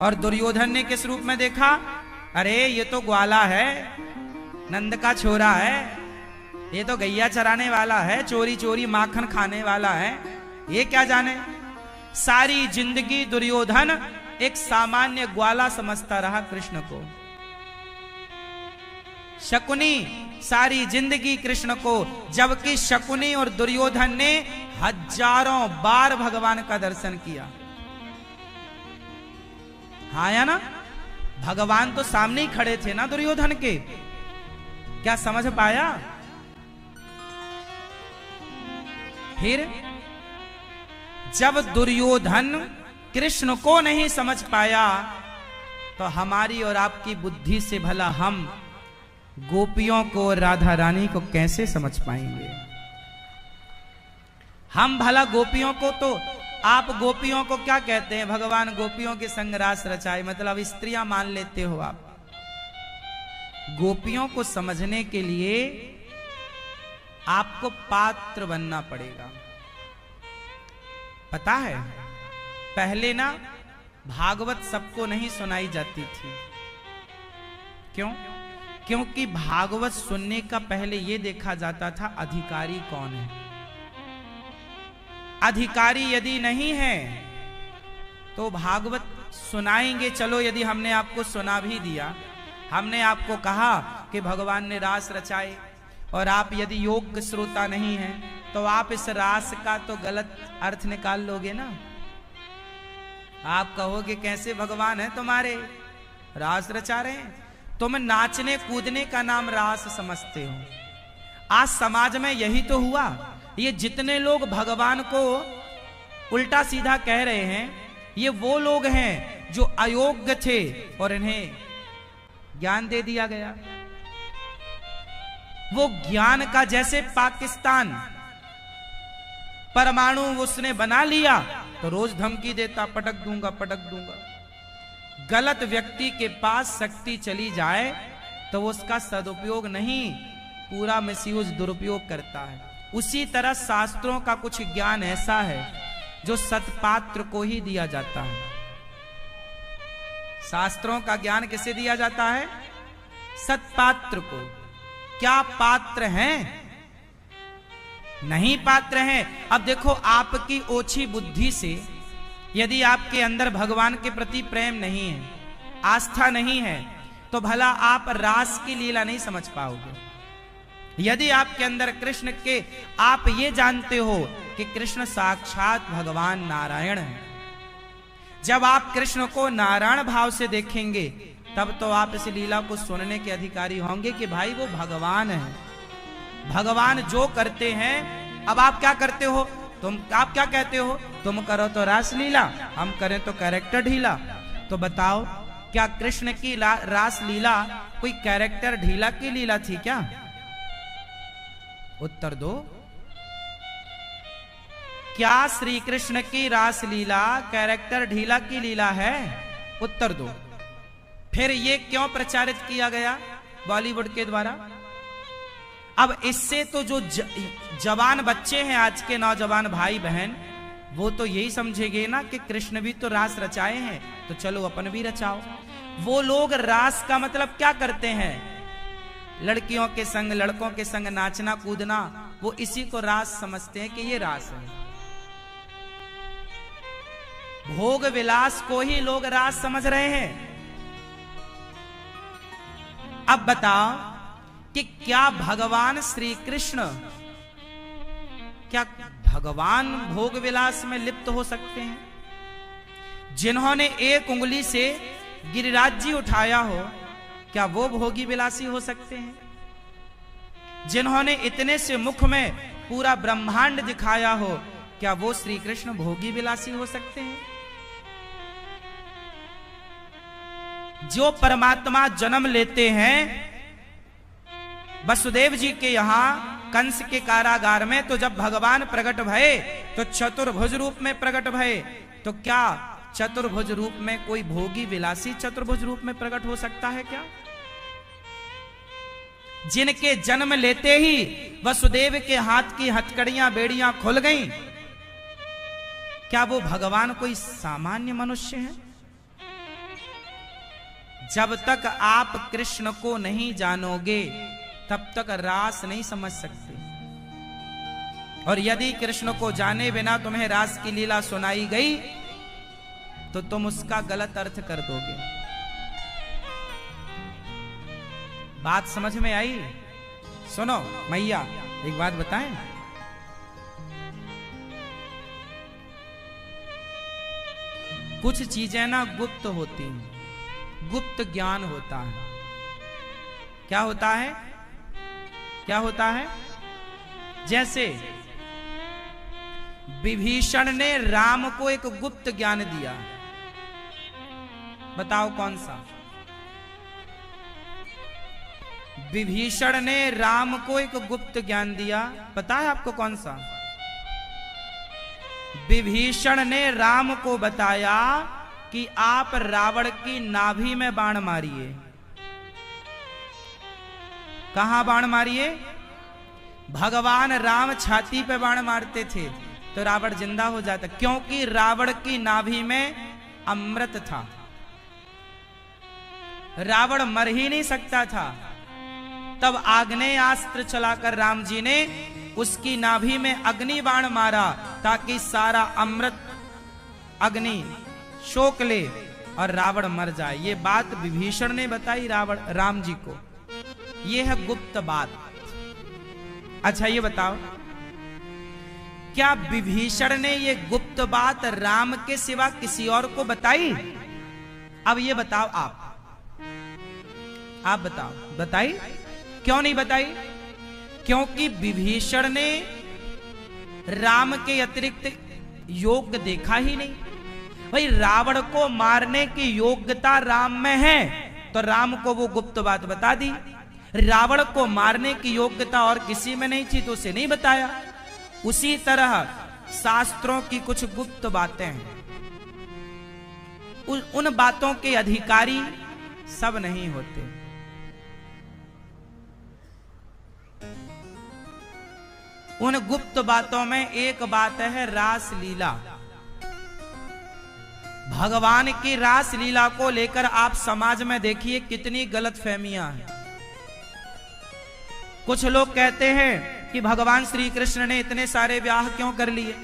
और दुर्योधन ने किस रूप में देखा? अरे ये तो ग्वाला है, नंद का छोरा है, ये तो गैया चराने वाला है, चोरी चोरी माखन खाने वाला है, ये क्या जाने। सारी जिंदगी दुर्योधन एक सामान्य ग्वाला समझता रहा कृष्ण को। शकुनी सारी जिंदगी कृष्ण को, जबकि शकुनी और दुर्योधन ने हजारों बार भगवान का दर्शन किया। हाँ या ना? भगवान तो सामने ही खड़े थे ना दुर्योधन के। क्या समझ पाया? फिर जब दुर्योधन कृष्ण को नहीं समझ पाया तो हमारी और आपकी बुद्धि से भला हम गोपियों को, राधा रानी को कैसे समझ पाएंगे? हम भला गोपियों को, तो आप गोपियों को क्या कहते हैं? भगवान गोपियों के संग रास रचाए, मतलब स्त्रियां मान लेते हो आप। गोपियों को समझने के लिए आपको पात्र बनना पड़ेगा। पता है, पहले ना भागवत सबको नहीं सुनाई जाती थी। क्यों? क्योंकि भागवत सुनने का पहले यह देखा जाता था अधिकारी कौन है। अधिकारी यदि नहीं है तो भागवत सुनाएंगे, चलो यदि हमने आपको सुना भी दिया, हमने आपको कहा कि भगवान ने रास रचाए, और आप यदि योग्य श्रोता नहीं हैं तो आप इस रास का तो गलत अर्थ निकाल लोगे ना। आप कहोगे कैसे भगवान है तुम्हारे, रास रचा रहे हैं। तुम नाचने कूदने का नाम रास समझते हो। आज समाज में यही तो हुआ। ये जितने लोग भगवान को उल्टा सीधा कह रहे हैं, ये वो लोग हैं जो अयोग्य थे और इन्हें ज्ञान दे दिया गया। वो ज्ञान का, जैसे पाकिस्तान परमाणु उसने बना लिया तो रोज धमकी देता, पटक दूंगा पटक दूंगा। गलत व्यक्ति के पास शक्ति चली जाए तो वो उसका सदुपयोग नहीं, पूरा मिसयूज, दुरुपयोग करता है। उसी तरह शास्त्रों का कुछ ज्ञान ऐसा है जो सत्पात्र को ही दिया जाता है। शास्त्रों का ज्ञान किसे दिया जाता है? सत्पात्र को। क्या पात्र हैं? नहीं पात्र हैं। अब देखो, आपकी ओछी बुद्धि से यदि आपके अंदर भगवान के प्रति प्रेम नहीं है, आस्था नहीं है, तो भला आप रास की लीला नहीं समझ पाओगे। यदि आपके अंदर कृष्ण के, आप ये जानते हो कि कृष्ण साक्षात भगवान नारायण है, जब आप कृष्ण को नारायण भाव से देखेंगे तब तो आप इस लीला को सुनने के अधिकारी होंगे कि भाई वो भगवान है। भगवान जो करते हैं, अब आप क्या करते हो? आप क्या कहते हो? तुम करो तो रास लीला, हम करें तो कैरेक्टर ढीला। तो बताओ, क्या कृष्ण की रास लीला कोई कैरेक्टर ढीला की लीला थी क्या? उत्तर दो। क्या श्री कृष्ण की रास लीला कैरेक्टर ढीला की लीला है? उत्तर दो। फिर ये क्यों प्रचारित किया गया बॉलीवुड के द्वारा? अब इससे तो जो जवान बच्चे हैं, आज के नौजवान भाई बहन, वो तो यही समझेंगे ना कि कृष्ण भी तो रास रचाए हैं, तो चलो अपन भी रचाओ। वो लोग रास का मतलब क्या करते हैं? लड़कियों के संग, लड़कों के संग नाचना कूदना, वो इसी को रास समझते हैं कि ये रास है। भोग विलास को ही लोग रास समझ रहे हैं। अब बताओ कि क्या भगवान श्री कृष्ण, क्या भगवान भोग विलास में लिप्त हो सकते हैं? जिन्होंने एक उंगली से गिरिराज्य उठाया हो, क्या वो भोगी विलासी हो सकते हैं? जिन्होंने इतने से मुख में पूरा ब्रह्मांड दिखाया हो, क्या वो श्री कृष्ण भोगी विलासी हो सकते हैं? जो परमात्मा जन्म लेते हैं वसुदेव जी के यहां कंस के कारागार में, तो जब भगवान प्रकट भये तो चतुर्भुज रूप में प्रकट भये, तो क्या चतुर्भुज रूप में कोई भोगी विलासी चतुर्भुज रूप में प्रकट हो सकता है क्या? जिनके जन्म लेते ही वसुदेव के हाथ की हथकड़ियां बेड़ियां खुल गईं, क्या वो भगवान कोई सामान्य मनुष्य है? जब तक आप कृष्ण को नहीं जानोगे तब तक रास नहीं समझ सकते। और यदि कृष्ण को जाने बिना तुम्हें रास की लीला सुनाई गई तो तुम उसका गलत अर्थ कर दोगे। बात समझ में आई? सुनो मैया, एक बात बताएं। कुछ चीजें ना गुप्त होती हैं, गुप्त ज्ञान होता है। क्या होता है? क्या होता है? जैसे विभीषण ने राम को एक गुप्त ज्ञान दिया, बताओ कौन सा? विभीषण ने राम को एक गुप्त ज्ञान दिया, पता है आपको कौन सा? विभीषण ने राम को बताया कि आप रावण की नाभि में बाण मारिए। कहां बाण मारिए? भगवान राम छाती पे बाण मारते थे तो रावण जिंदा हो जाता, क्योंकि रावण की नाभि में अमृत था। रावण मर ही नहीं सकता था। तब आग्नेयास्त्र चलाकर राम जी ने उसकी नाभि में अग्नि बाण मारा ताकि सारा अमृत अग्नि शोक ले और रावण मर जाए। ये बात विभीषण ने बताई राम जी को। ये है गुप्त बात। अच्छा ये बताओ, क्या विभीषण ने ये गुप्त बात राम के सिवा किसी और को बताई? अब ये बताओ, आप बताओ, बताई? क्यों नहीं बताई? क्योंकि विभीषण ने राम के अतिरिक्त योग्य देखा ही नहीं। भाई रावण को मारने की योग्यता राम में है तो राम को वो गुप्त बात बता दी। रावण को मारने की योग्यता और किसी में नहीं थी तो उसे नहीं बताया। उसी तरह शास्त्रों की कुछ गुप्त बातें हैं, उन बातों के अधिकारी सब नहीं होते। उन गुप्त बातों में एक बात है रास लीला। भगवान की रास लीला को लेकर आप समाज में देखिए कितनी गलतफहमियां हैं। कुछ लोग कहते हैं कि भगवान श्री कृष्ण ने इतने सारे ब्याह क्यों कर लिए?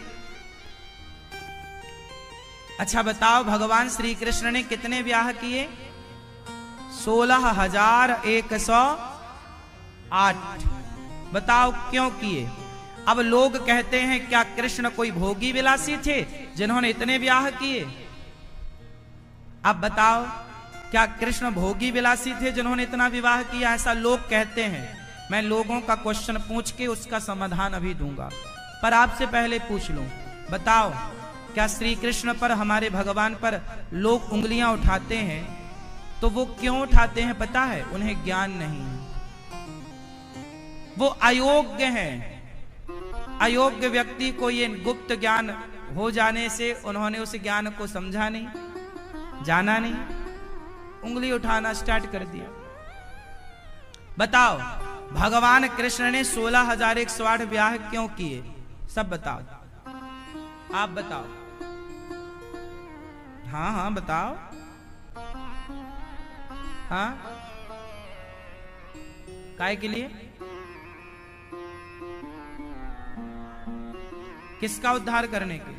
अच्छा बताओ, भगवान श्री कृष्ण ने कितने ब्याह किए? 16,108। बताओ क्यों किए? अब लोग कहते हैं क्या कृष्ण कोई भोगी विलासी थे जिन्होंने इतने ब्याह किए? अब बताओ, क्या कृष्ण भोगी विलासी थे जिन्होंने इतना विवाह किया? ऐसा लोग कहते हैं। मैं लोगों का क्वेश्चन पूछ के उसका समाधान अभी दूंगा, पर आपसे पहले पूछ लूं, बताओ क्या श्री कृष्ण पर, हमारे भगवान पर लोग उंगलियां उठाते हैं तो वो क्यों उठाते हैं पता है? उन्हें ज्ञान नहीं है, वो अयोग्य हैं। अयोग्य व्यक्ति को ये गुप्त ज्ञान हो जाने से उन्होंने उस ज्ञान को समझा नहीं, जाना नहीं, उंगली उठाना स्टार्ट कर दिया। बताओ भगवान कृष्ण ने 16,108 ब्याह क्यों किए? सब बताओ, आप बताओ। हाँ हाँ बताओ। हाँ, काय के लिए? किसका उद्धार करने के लिए?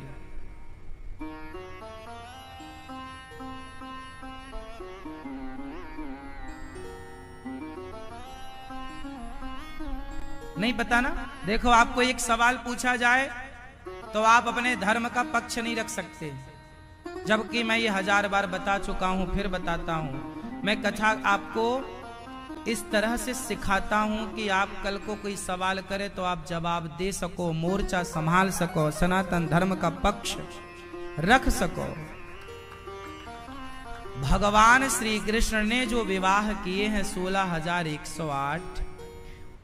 नहीं पता ना? देखो, आपको एक सवाल पूछा जाए तो आप अपने धर्म का पक्ष नहीं रख सकते, जबकि मैं ये 1000 बार बता चुका हूं, फिर बताता हूं। मैं कथा आपको इस तरह से सिखाता हूं कि आप कल को कोई सवाल करे तो आप जवाब दे सको, मोर्चा संभाल सको, सनातन धर्म का पक्ष रख सको। भगवान श्री कृष्ण ने जो विवाह किए हैं 16,108,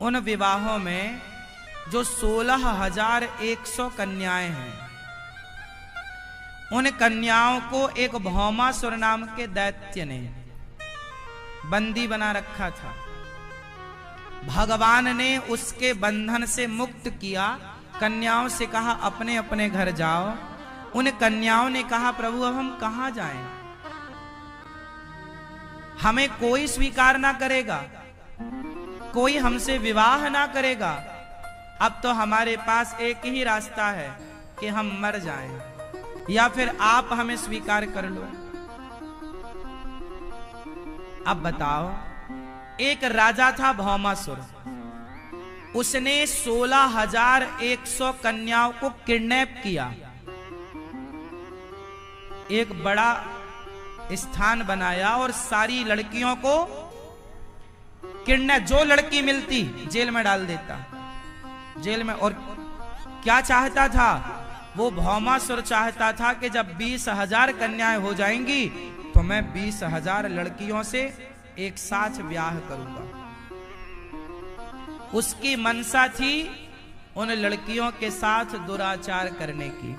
उन विवाहों में जो 16,100 कन्याएं हैं, उन कन्याओं को एक भौमासुर नाम के दैत्य ने बंदी बना रखा था। भगवान ने उसके बंधन से मुक्त किया, कन्याओं से कहा अपने अपने घर जाओ। उन कन्याओं ने कहा प्रभु अब हम कहां जाएं? हमें कोई स्वीकार ना करेगा, कोई हमसे विवाह ना करेगा। अब तो हमारे पास एक ही रास्ता है कि हम मर जाएं या फिर आप हमें स्वीकार कर लो। अब बताओ, एक राजा था भौमासुर, उसने 16,100 कन्याओं को किडनैप किया, एक बड़ा स्थान बनाया और सारी लड़कियों को किडनैप, जो लड़की मिलती जेल में डाल देता, जेल में। और क्या चाहता था वो? भौमासुर चाहता था कि जब 20,000 कन्याएं हो जाएंगी तो मैं 20,000 लड़कियों से एक साथ ब्याह करूंगा। उसकी मनसा थी उन लड़कियों के साथ दुराचार करने की।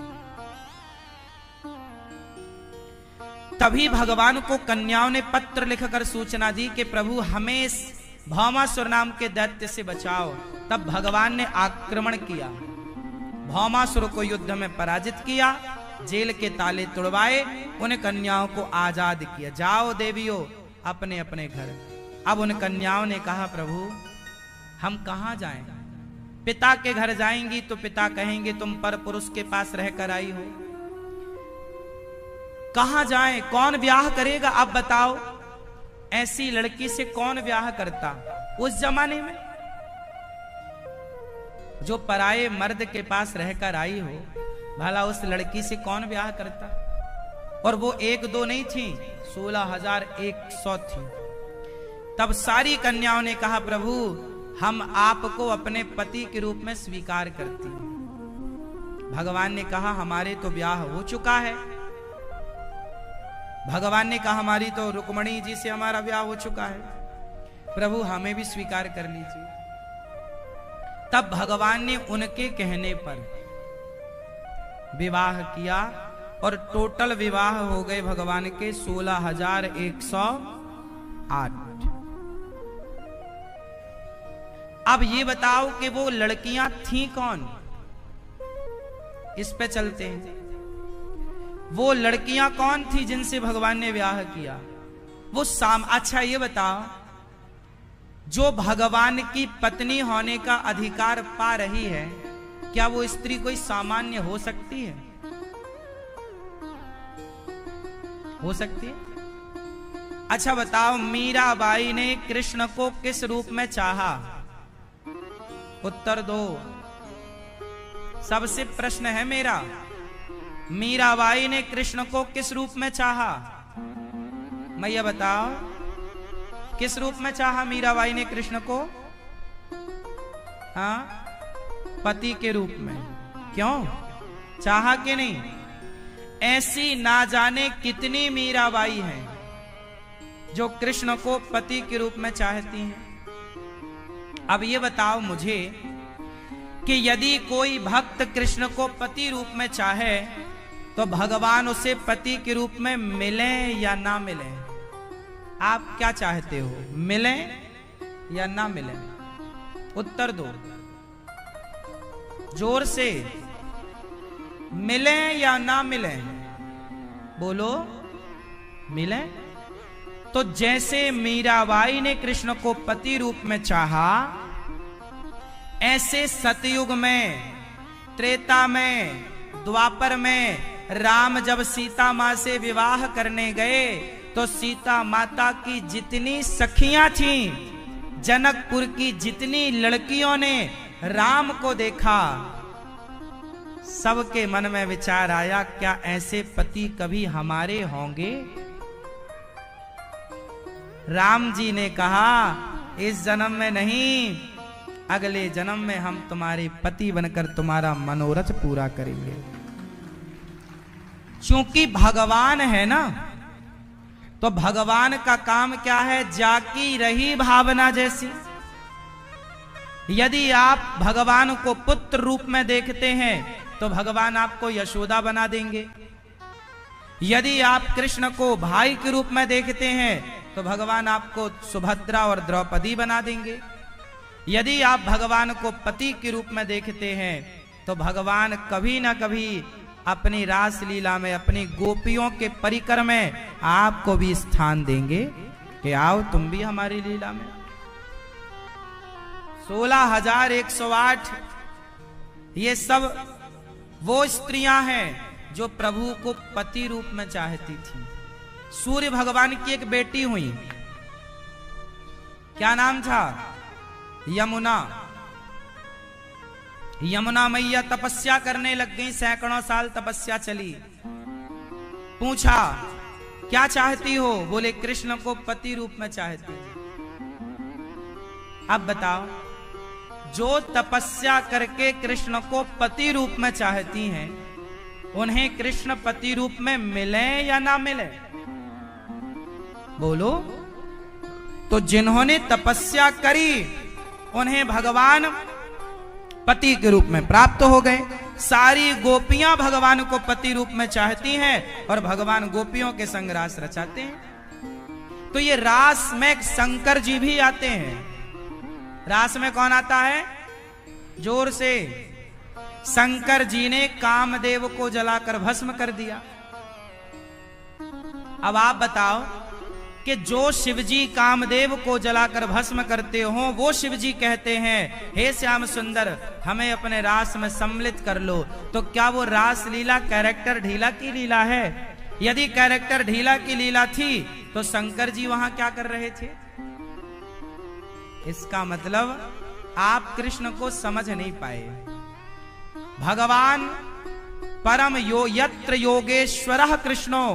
तभी भगवान को कन्याओं ने पत्र लिखकर सूचना दी कि प्रभु हमें इस भौमासुर नाम के दैत्य से बचाओ। तब भगवान ने आक्रमण किया, भौमासुर को युद्ध में पराजित किया, जेल के ताले तोड़वाए, उन कन्याओं को आजाद किया। जाओ देवियों अपने अपने घर। अब उन कन्याओं ने कहा प्रभु हम कहां जाएं? पिता के घर जाएंगी तो पिता कहेंगे तुम पर पुरुष के पास रहकर आई हो। कहां जाएं? कौन ब्याह करेगा? अब बताओ, ऐसी लड़की से कौन ब्याह करता उस जमाने में? जो पराये मर्द के पास रहकर आई हो, भला उस लड़की से कौन ब्याह करता? और वो एक दो नहीं थी, 16,100 थी। तब सारी कन्याओं ने कहा प्रभु हम आपको अपने पति के रूप में स्वीकार करती हैं। भगवान ने कहा हमारे तो ब्याह हो चुका है। भगवान ने कहा हमारी तो रुक्मणी जी से हमारा ब्याह हो चुका है, प्रभु हमें भी स्वीकार कर लीजिए। तब भगवान ने उनके कहने पर विवाह किया और टोटल विवाह हो गए भगवान के 16,108। अब ये बताओ कि वो लड़कियां थीं कौन? इस पे चलते हैं। वो लड़कियां कौन थी जिनसे भगवान ने ब्याह किया? वो अच्छा ये बताओ, जो भगवान की पत्नी होने का अधिकार पा रही है, क्या वो स्त्री कोई सामान्य हो सकती है? हो सकती है? अच्छा बताओ, मीराबाई ने कृष्ण को किस रूप में चाहा? उत्तर दो, सबसे प्रश्न है मेरा। मीराबाई ने कृष्ण को किस रूप में चाहा? मैया बताओ, किस रूप में चाहा मीराबाई ने कृष्ण को? हाँ, पति के रूप में। क्यों चाहा कि नहीं? ऐसी ना जाने कितनी मीराबाई हैं जो कृष्ण को पति के रूप में चाहती हैं। अब ये बताओ मुझे कि यदि कोई भक्त कृष्ण को पति रूप में चाहे तो भगवान उसे पति के रूप में मिले या ना मिले? आप क्या चाहते हो, मिले या ना मिले? उत्तर दो जोर से, मिले या ना मिले? बोलो, मिले। तो जैसे मीराबाई ने कृष्ण को पति रूप में चाहा, ऐसे सतयुग में, त्रेता में, द्वापर में राम जब सीता मां से विवाह करने गए तो सीता माता की जितनी सखियां थीं, जनकपुर की जितनी लड़कियों ने राम को देखा, सबके मन में विचार आया क्या ऐसे पति कभी हमारे होंगे? राम जी ने कहा इस जन्म में नहीं, अगले जन्म में हम तुम्हारे पति बनकर तुम्हारा मनोरथ पूरा करेंगे। क्योंकि भगवान है ना, तो भगवान का काम क्या है? जाकी रही भावना जैसी। यदि आप भगवान को पुत्र रूप में देखते हैं तो भगवान आपको यशोदा बना देंगे। यदि आप कृष्ण को भाई के रूप में देखते हैं तो भगवान आपको सुभद्रा और द्रौपदी बना देंगे। यदि आप भगवान को पति के रूप में देखते हैं तो भगवान कभी ना कभी अपनी रास लीला में, अपनी गोपियों के परिकर में आपको भी स्थान देंगे। कि आओ तुम भी हमारी लीला में। 16,108 ये सब वो स्त्रियां हैं जो प्रभु को पति रूप में चाहती थी। सूर्य भगवान की एक बेटी हुई, क्या नाम था? यमुना। यमुना मैया तपस्या करने लग गई, सैकड़ों साल तपस्या चली। पूछा क्या चाहती हो? बोले कृष्ण को पति रूप में चाहती। अब बताओ, जो तपस्या करके कृष्ण को पति रूप में चाहती हैं, उन्हें कृष्ण पति रूप में मिले या ना मिले? बोलो। तो जिन्होंने तपस्या करी उन्हें भगवान पति के रूप में प्राप्त हो गए। सारी गोपियां भगवान को पति रूप में चाहती हैं और भगवान गोपियों के संग रास रचाते हैं। तो ये रास में शंकर जी भी आते हैं। रास में कौन आता है? जोर से। शंकर जी ने कामदेव को जलाकर भस्म कर दिया। अब आप बताओ कि जो शिवजी कामदेव को जलाकर भस्म करते हो, वो शिवजी कहते हैं हे श्याम सुंदर हमें अपने रास में सम्मिलित कर लो। तो क्या वो रास लीला कैरेक्टर ढीला की लीला है? यदि कैरेक्टर ढीला की लीला थी तो शंकर जी वहां क्या कर रहे थे? इसका मतलब आप कृष्ण को समझ नहीं पाए। भगवान परम यत्र योगेश्वरः कृष्णो,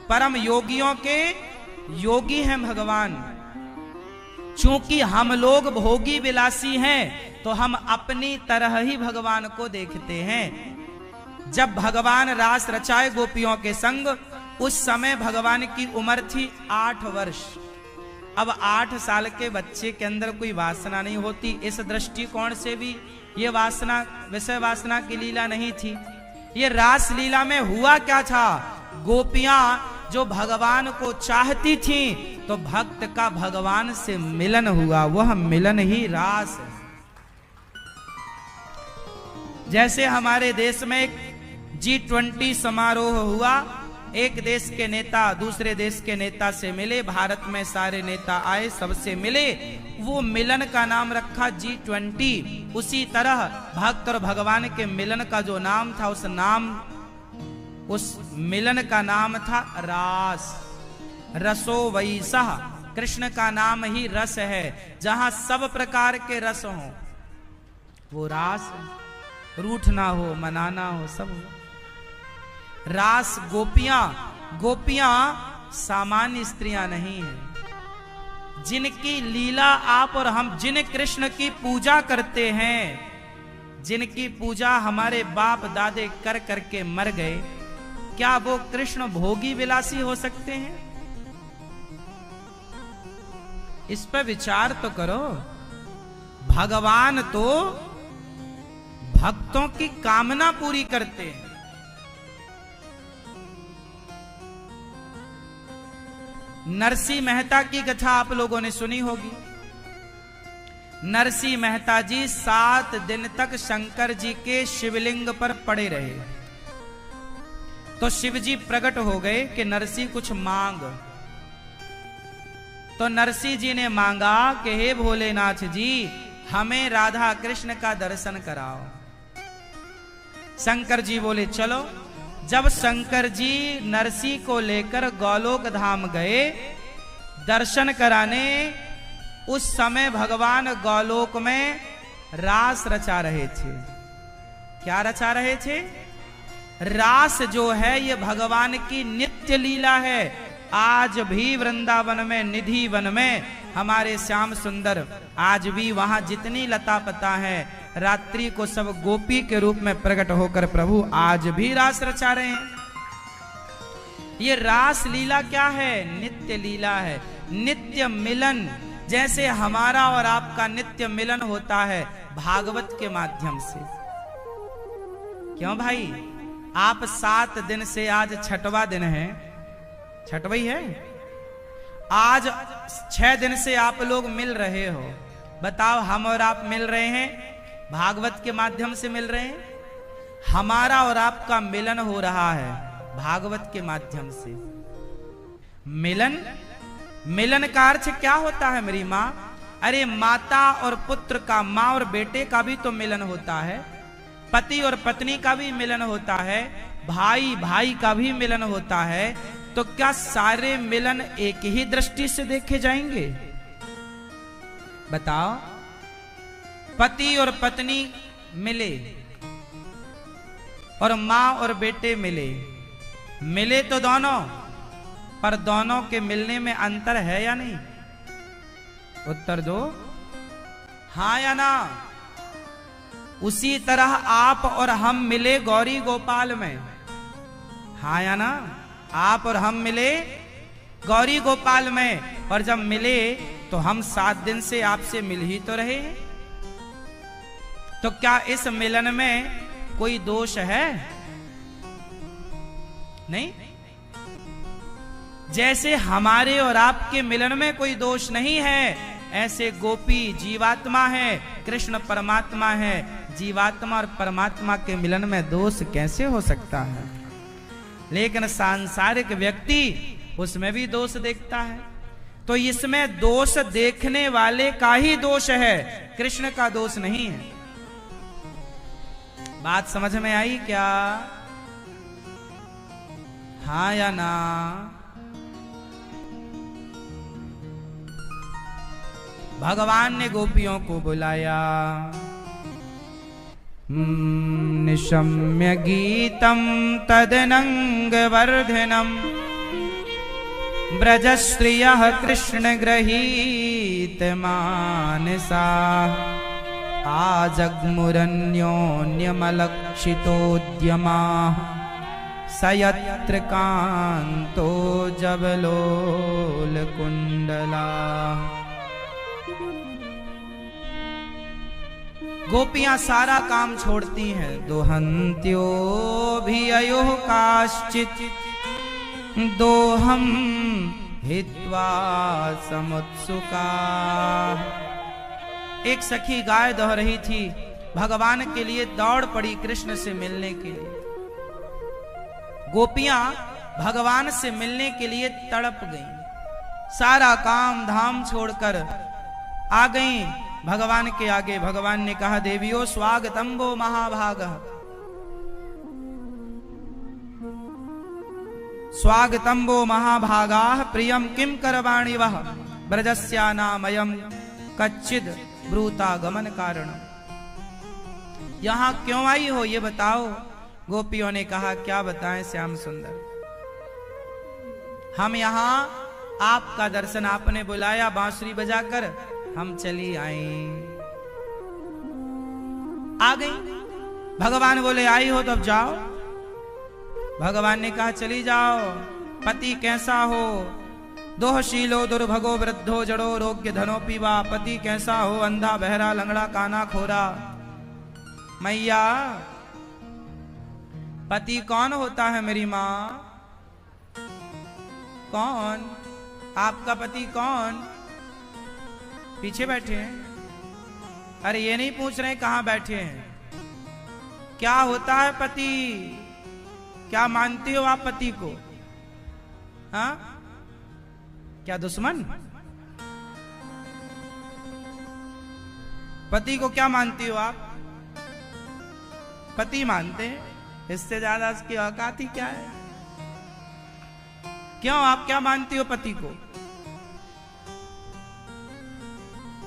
परम योगियों के योगी हैं भगवान। चूंकि हम लोग भोगी विलासी हैं तो हम अपनी तरह ही भगवान को देखते हैं। जब भगवान रास रचाए गोपियों के संग, उस समय भगवान की उम्र थी 8 वर्ष। अब 8 साल के बच्चे के अंदर कोई वासना नहीं होती। इस दृष्टिकोण से भी ये वासना विषय वासना की लीला नहीं थी। ये रास लीला में हुआ क्या था? गोपियां जो भगवान को चाहती थी तो भक्त का भगवान से मिलन हुआ, वह मिलन ही रास है। जैसे हमारे देश में एक G20 समारोह हुआ, एक देश के नेता दूसरे देश के नेता से मिले, भारत में सारे नेता आए, सबसे मिले, वो मिलन का नाम रखा G20। उसी तरह भक्त और भगवान के मिलन का जो नाम था, उस मिलन का नाम था रास। रसो वैसह, कृष्ण का नाम ही रस है। जहां सब प्रकार के रस हो वो रास है। रूठना हो, मनाना हो, सब हो। रास गोपियां सामान्य स्त्रियां नहीं हैं। जिनकी लीला आप और हम, जिन कृष्ण की पूजा करते हैं, जिनकी पूजा हमारे बाप दादे कर करके मर गए, क्या वो कृष्ण भोगी विलासी हो सकते हैं? इस पर विचार तो करो। भगवान तो भक्तों की कामना पूरी करते हैं। नरसिंह मेहता की कथा आप लोगों ने सुनी होगी। नरसिंह मेहता जी 7 दिन तक शंकर जी के शिवलिंग पर पड़े रहे। तो शिव जी प्रकट हो गए कि नरसिंह कुछ मांग। तो नरसिंह जी ने मांगा कि हे भोलेनाथ जी, हमें राधा कृष्ण का दर्शन कराओ। शंकर जी बोले चलो। जब शंकर जी नरसिंह को लेकर गोलोक धाम गए दर्शन कराने, उस समय भगवान गोलोक में रास रचा रहे थे। क्या रचा रहे थे? रास जो है ये भगवान की नित्य लीला है। आज भी वृंदावन में, निधि वन में हमारे श्याम सुंदर, आज भी वहां जितनी लता पता है, रात्रि को सब गोपी के रूप में प्रकट होकर प्रभु आज भी रास रचा रहे हैं। ये रास लीला क्या है? नित्य लीला है, नित्य मिलन। जैसे हमारा और आपका नित्य मिलन होता है भागवत के माध्यम से। क्यों भाई? आप 7 दिन से, आज 6वां दिन है, 6वां है, आज 6 दिन से आप लोग मिल रहे हो। बताओ, हम और आप मिल रहे हैं, भागवत के माध्यम से मिल रहे हैं। हमारा और आपका मिलन हो रहा है भागवत के माध्यम से। मिलन मिलन का अर्थ क्या होता है मेरी माँ? अरे माता और पुत्र का, माँ और बेटे का भी तो मिलन होता है, पति और पत्नी का भी मिलन होता है, भाई भाई का भी मिलन होता है। तो क्या सारे मिलन एक ही दृष्टि से देखे जाएंगे? बताओ। पति और पत्नी मिले और माँ और बेटे मिले, मिले तो दोनों, पर दोनों के मिलने में अंतर है या नहीं? उत्तर दो, हाँ या ना? उसी तरह आप और हम मिले गौरी गोपाल में, हाँ या ना? आप और हम मिले गौरी गोपाल में, और जब मिले तो हम 7 दिन से आपसे मिल ही तो रहे हैं। तो क्या इस मिलन में कोई दोष है? नहीं। जैसे हमारे और आपके मिलन में कोई दोष नहीं है, ऐसे गोपी जीवात्मा है, कृष्ण परमात्मा है। जीवात्मा और परमात्मा के मिलन में दोष कैसे हो सकता है? लेकिन सांसारिक व्यक्ति उसमें भी दोष देखता है। तो इसमें दोष देखने वाले का ही दोष है, कृष्ण का दोष नहीं है। बात समझ में आई क्या? हाँ या ना? भगवान ने गोपियों को बुलाया। निशम्य गीतम तदनंग वर्धनम ब्रजस्त्रियः कृष्ण गृहीत मानसा आजग्मुरन्योन्यमलक्षितोद्यमाः सयत्र कान्तो जबलोलकुण्डला। गोपियां सारा काम छोड़ती हैं। दोहन्त्यो भी अयोः काश्चित् दोहम हित्वा समुत्सुका। एक सखी गाय दोह रही थी, भगवान के लिए दौड़ पड़ी कृष्ण से मिलने के लिए। गोपियां भगवान से मिलने के लिए तड़प गईं, सारा काम धाम छोड़कर आ गईं भगवान के आगे। भगवान ने कहा, देवियो स्वागतम वो महाभागः, स्वागतम वो महाभागाः प्रियम किम करवाणि वह ब्रजस्यानामयम् कच्चिद ब्रूतागमन कारण। यहां क्यों आई हो ये बताओ। गोपियों ने कहा, क्या बताएं श्याम सुंदर, हम यहां आपका दर्शन, आपने बुलाया बांसुरी बजाकर, हम चली आई। आ गई। भगवान बोले आई हो तो अब जाओ। भगवान ने कहा चली जाओ। पति कैसा हो? दोहशीलो दुर्भगो वृद्धो जड़ो रोग्य धनो पीवा। पति कैसा हो? अंधा बहरा लंगड़ा काना खोरा। मैया, पति कौन होता है मेरी माँ? कौन? आपका पति कौन? पीछे बैठे हैं। अरे ये नहीं पूछ रहे कहां बैठे हैं। क्या होता है पति? क्या मानती हो आप पति को? हाँ, क्या दुश्मन? पति को क्या मानती हो आप? पति मानते हैं, इससे ज्यादा उसकी औकात ही क्या है? क्यों, आप क्या मानती हो पति को?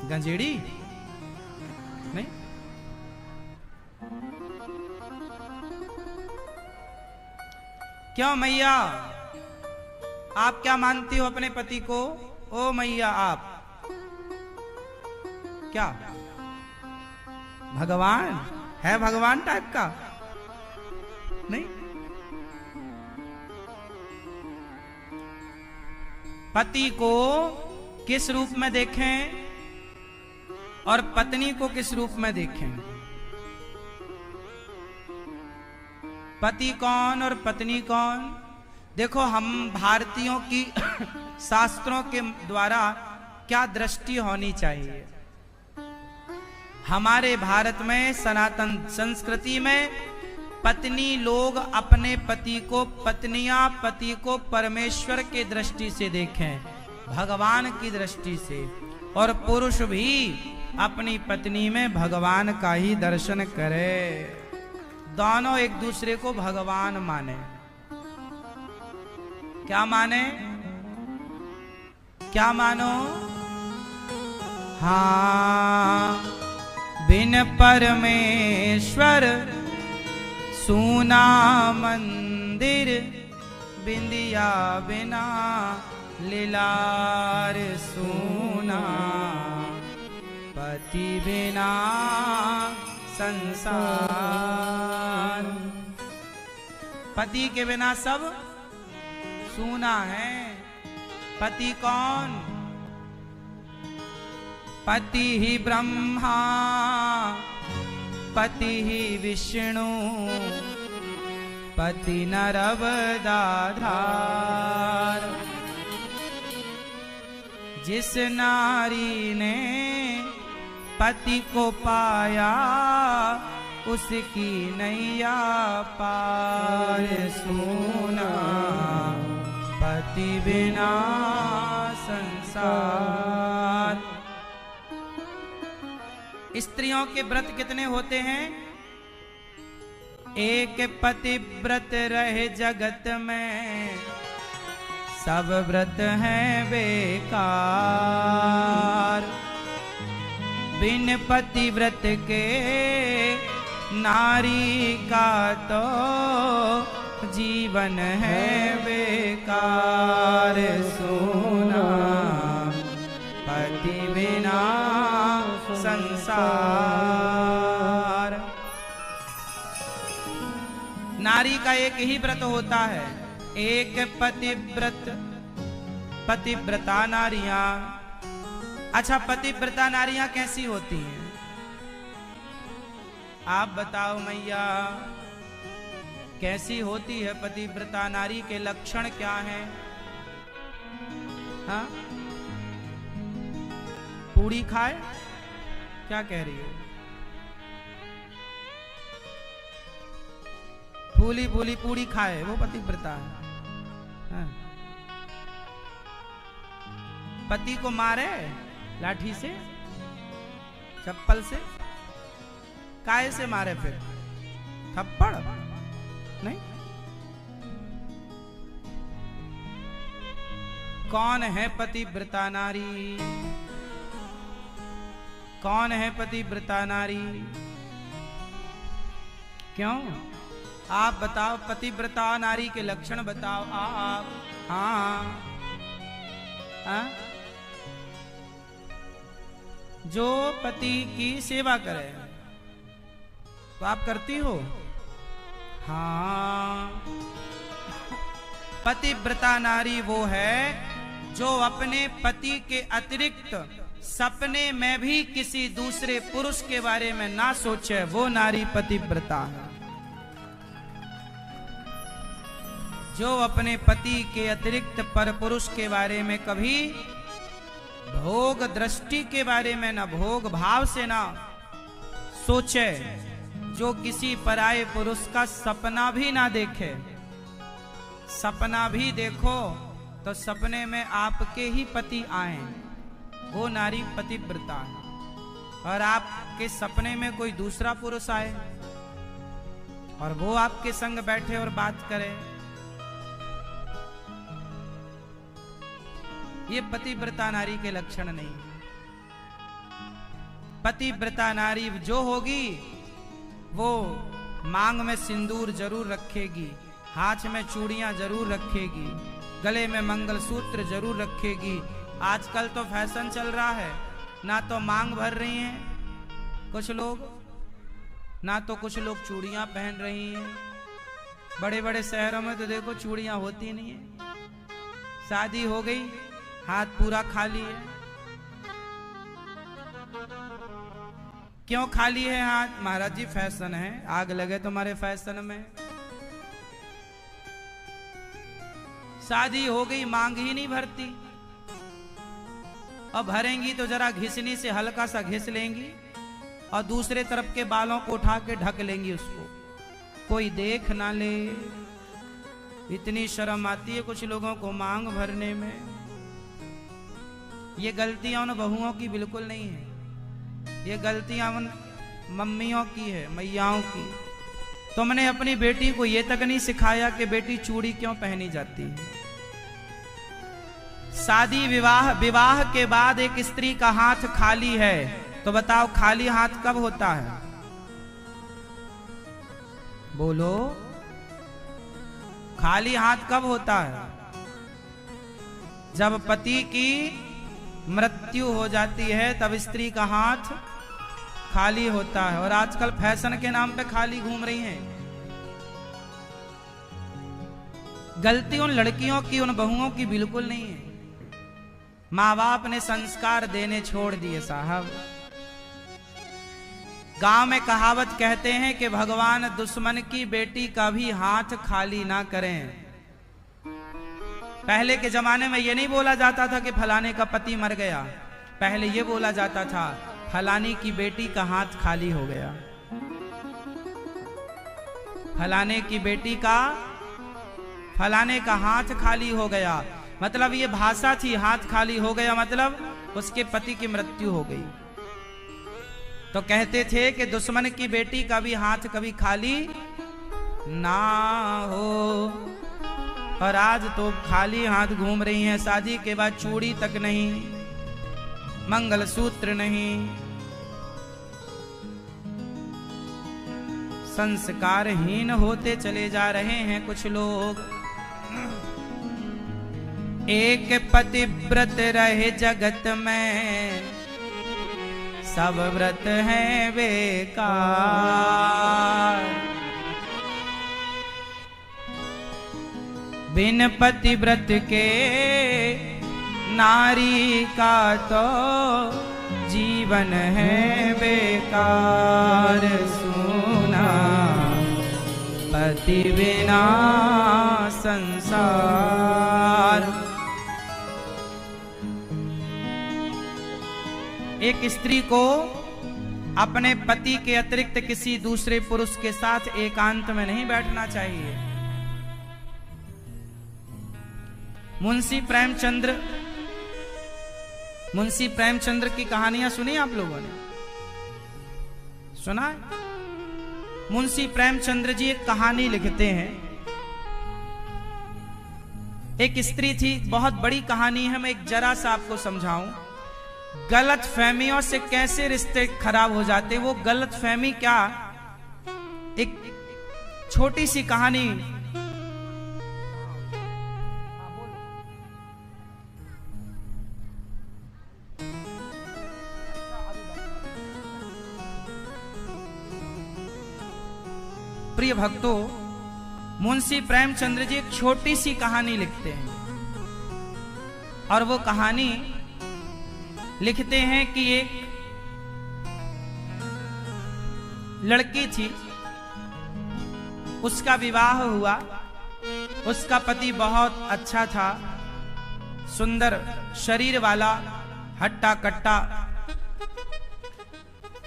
गंजेड़ी? नहीं। क्यों मैया, आप क्या मानती हो अपने पति को? ओ मैया, आप क्या भगवान है? भगवान टाइप का? नहीं। पति को किस रूप में देखें और पत्नी को किस रूप में देखें? पति कौन और पत्नी कौन? देखो, हम भारतीयों की शास्त्रों के द्वारा क्या दृष्टि होनी चाहिए। हमारे भारत में सनातन संस्कृति में पत्नी लोग अपने पति को, पत्नियां पति को परमेश्वर के दृष्टि से देखें, भगवान की दृष्टि से, और पुरुष भी अपनी पत्नी में भगवान का ही दर्शन करे। दोनों एक दूसरे को भगवान माने। क्या माने? क्या मानो? हाँ, बिन परमेश्वर सूना मंदिर, बिंदिया बिना लीलार सूना, पति बिना संसार। पति के बिना सब सूना है। पति कौन? पति ही ब्रह्मा, पति ही विष्णु, पति नरवदाधार। जिस नारी ने पति को पाया, उसकी नैया पार सूना, पति बिना संसार। स्त्रियों के व्रत कितने होते हैं? एक पति व्रत रहे जगत में, सब व्रत हैं बेकार। बिन पति व्रत के नारी का तो जीवन है बेकार सोना, पति बिना संसार। नारी का एक ही व्रत होता है, एक पतिव्रत, पतिव्रता नारियां। अच्छा, पतिव्रता नारियां कैसी होती हैं? आप बताओ मैया, कैसी होती है पतिव्रता नारी? के लक्षण क्या हैं? हाँ, पूड़ी खाए? क्या कह रही हो? फूली फूली पूड़ी खाए, वो पतिव्रता है। हाँ। पति को मारे लाठी से, चप्पल से, काहे से मारे? फिर थप्पड़ नहीं। कौन है पतिव्रता नारी? कौन है पतिव्रता नारी? क्यों? आप बताओ, पतिव्रता नारी के लक्षण बताओ आप। हाँ, हाँ? जो पति की सेवा करे, तो आप करती हो? हाँ। पतिव्रता नारी वो है जो अपने पति के अतिरिक्त सपने में भी किसी दूसरे पुरुष के बारे में ना सोचे, वो नारी पतिव्रता है। जो अपने पति के अतिरिक्त पर पुरुष के बारे में कभी भोग दृष्टि के बारे में ना, भोग भाव से ना सोचे, जो किसी पराये पुरुष का सपना भी ना देखे। सपना भी देखो तो सपने में आपके ही पति आए, वो नारी पतिव्रता है। और आपके सपने में कोई दूसरा पुरुष आए और वो आपके संग बैठे और बात करे, ये पतिव्रता नारी के लक्षण नहीं। पतिव्रता नारी जो होगी वो मांग में सिंदूर जरूर रखेगी, हाथ में चूड़ियां जरूर रखेगी, गले में मंगलसूत्र जरूर रखेगी। आजकल तो फैशन चल रहा है, ना तो मांग भर रही हैं कुछ लोग, ना तो कुछ लोग चूड़ियां पहन रही हैं। बड़े बड़े शहरों में तो देखो चूड़ियां होती नहीं है। शादी हो गई, हाथ पूरा खाली है। क्यों खाली है हाथ? महाराज जी फैशन है, आग लगे तुम्हारे फैशन में। शादी हो गई, मांग ही नहीं भरती, अब भरेंगी तो जरा घिसनी से हल्का सा घिस लेंगी और दूसरे तरफ के बालों को उठा के ढक लेंगी, उसको कोई देख ना ले। इतनी शर्म आती है कुछ लोगों को मांग भरने में। ये गलतियां उन बहुओं की बिल्कुल नहीं है, ये गलतियां उन मम्मियों की है, मैयाओं की। तुमने अपनी बेटी को ये तक नहीं सिखाया कि बेटी चूड़ी क्यों पहनी जाती है। शादी विवाह के बाद एक स्त्री का हाथ खाली है, तो बताओ खाली हाथ कब होता है? बोलो, खाली हाथ कब होता है? जब पति की मृत्यु हो जाती है तब स्त्री का हाथ खाली होता है। और आजकल फैशन के नाम पे खाली घूम रही हैं। गलती उन लड़कियों की, उन बहुओं की बिल्कुल नहीं है। माँ बाप ने संस्कार देने छोड़ दिए साहब। गांव में कहावत कहते हैं कि भगवान दुश्मन की बेटी का भी हाथ खाली ना करें। पहले के जमाने में यह नहीं बोला जाता था कि फलाने का पति मर गया, पहले यह बोला जाता था फलानी की बेटी का हाथ खाली हो गया। फलाने की बेटी का, फलाने का हाथ खाली हो गया, मतलब ये भाषा थी। हाथ खाली हो गया मतलब उसके पति की मृत्यु हो गई। तो कहते थे कि दुश्मन की बेटी का भी हाथ कभी खाली ना हो। और आज तो खाली हाथ घूम रही हैं। शादी के बाद चूड़ी तक नहीं, मंगलसूत्र नहीं, संस्कारहीन होते चले जा रहे हैं कुछ लोग। एक पतिव्रत रहे जगत में, सब व्रत हैं बेकार। बिन पतिव्रत के नारी का तो जीवन है बेकार। सुना पति बिना संसार। एक स्त्री को अपने पति के अतिरिक्त किसी दूसरे पुरुष के साथ एकांत में नहीं बैठना चाहिए। मुंशी प्रेमचंद्र की कहानियां सुनी आप लोगों ने? सुना है? मुंशी प्रेमचंद्र जी एक कहानी लिखते हैं। एक स्त्री थी, बहुत बड़ी कहानी है, मैं एक जरा सा आपको समझाऊं। गलत फहमियों से कैसे रिश्ते खराब हो जाते। वो गलत फहमी क्या, एक छोटी सी कहानी। प्रिय भक्तों, मुंशी प्रेमचंद्र जी एक छोटी सी कहानी लिखते हैं। और वो कहानी लिखते हैं कि एक लड़की थी, उसका विवाह हुआ। उसका पति बहुत अच्छा था, सुंदर शरीर वाला, हट्टा कट्टा।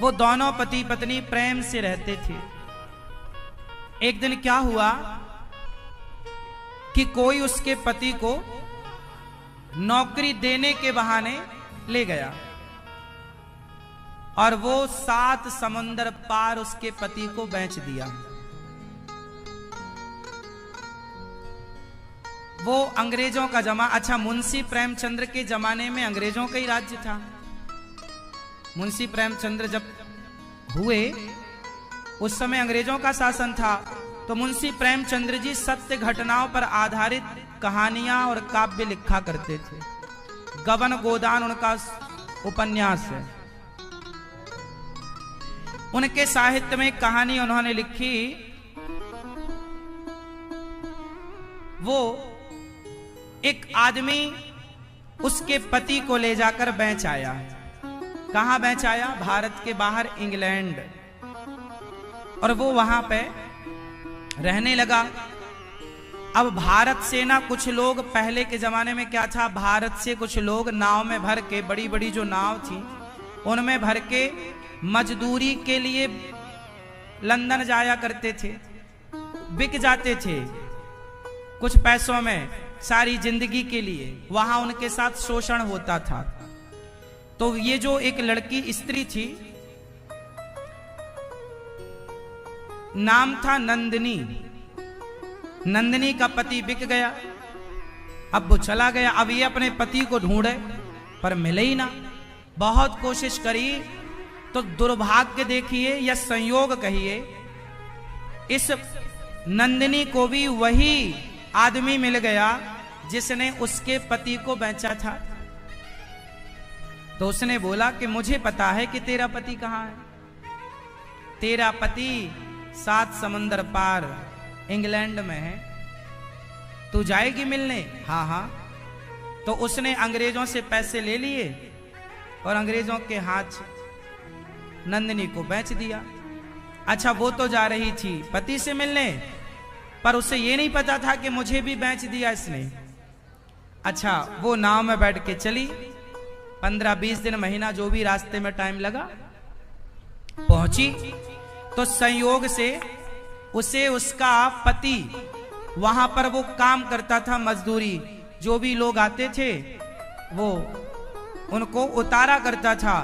वो दोनों पति पत्नी प्रेम से रहते थे। एक दिन क्या हुआ कि कोई उसके पति को नौकरी देने के बहाने ले गया और वो 7 समुंदर पार उसके पति को बेच दिया। वो अंग्रेजों का अच्छा, मुंशी प्रेमचंद्र के जमाने में अंग्रेजों का ही राज्य था। मुंशी प्रेमचंद्र जब हुए उस समय अंग्रेजों का शासन था। तो मुंशी प्रेमचंद्र जी सत्य घटनाओं पर आधारित कहानियां और काव्य लिखा करते थे। गबन गोदान उनका उपन्यास है। उनके साहित्य में कहानी उन्होंने लिखी। वो एक आदमी उसके पति को ले जाकर बेच आया। कहां बेच आया? भारत के बाहर, इंग्लैंड। और वो वहां पे रहने लगा। अब भारत से ना कुछ लोग, पहले के जमाने में क्या था, भारत से कुछ लोग नाव में भर के, बड़ी बड़ी जो नाव थी उनमें भर के मजदूरी के लिए लंदन जाया करते थे, बिक जाते थे कुछ पैसों में, सारी जिंदगी के लिए। वहां उनके साथ शोषण होता था। तो ये जो एक लड़की स्त्री थी, नाम था नंदिनी। नंदिनी का पति बिक गया, अब वो चला गया। अब ये अपने पति को ढूंढे पर मिले ही ना। बहुत कोशिश करी तो दुर्भाग्य देखिए या संयोग कहिए, इस नंदिनी को भी वही आदमी मिल गया जिसने उसके पति को बेचा था। तो उसने बोला कि मुझे पता है कि तेरा पति कहाँ है। तेरा पति 7 समुंदर पार इंग्लैंड में है, तू जाएगी मिलने? हाँ हाँ। तो उसने अंग्रेजों से पैसे ले लिए और अंग्रेजों के हाथ नंदिनी को बेच दिया। अच्छा, वो तो जा रही थी पति से मिलने, पर उसे ये नहीं पता था कि मुझे भी बेच दिया इसने। अच्छा, वो नाव में बैठ के चली, 15-20 दिन, महीना, जो भी रास्ते में टाइम लगा, पहुंची तो संयोग से उसे उसका पति वहां पर वो काम करता था, मजदूरी, जो भी लोग आते थे वो उनको उतारा करता था।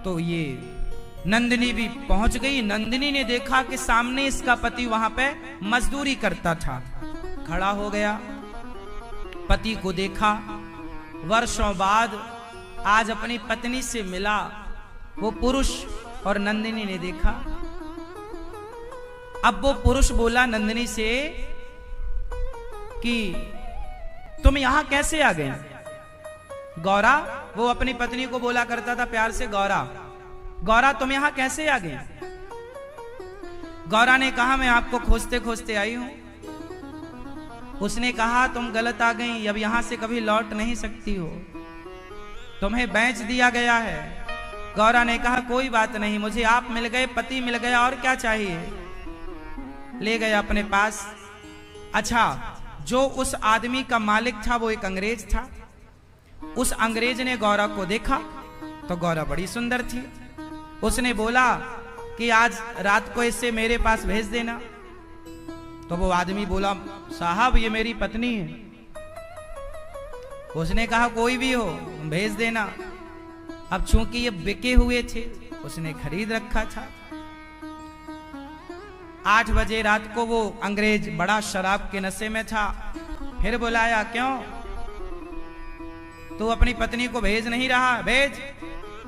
तो ये नंदिनी भी पहुंच गई। नंदिनी ने देखा कि सामने इसका पति वहां पे मजदूरी करता था। खड़ा हो गया, पति को देखा, वर्षों बाद आज अपनी पत्नी से मिला वो पुरुष, और नंदिनी ने देखा। अब वो पुरुष बोला नंदिनी से कि तुम यहां कैसे आ गए? गौरा, वो अपनी पत्नी को बोला करता था प्यार से, गौरा, गौरा तुम यहां कैसे आ गए? गौरा ने कहा मैं आपको खोजते खोजते आई हूं। उसने कहा तुम गलत आ गई, अब यहां से कभी लौट नहीं सकती हो, तुम्हें बेच दिया गया है। गौरा ने कहा कोई बात नहीं, मुझे आप मिल गए, पति मिल गया, और क्या चाहिए। ले गया अपने पास। अच्छा, जो उस आदमी का मालिक था वो एक अंग्रेज था। उस अंग्रेज ने गौरा को देखा तो गौरा बड़ी सुंदर थी। उसने बोला कि आज रात को इसे मेरे पास भेज देना। तो वो आदमी बोला साहब ये मेरी पत्नी है। उसने कहा कोई भी हो भेज देना। अब चूंकि ये बिके हुए थे, उसने खरीद रखा था। 8 बजे रात को वो अंग्रेज बड़ा शराब के नशे में था। फिर बुलाया, क्यों तू अपनी पत्नी को भेज नहीं रहा? भेज।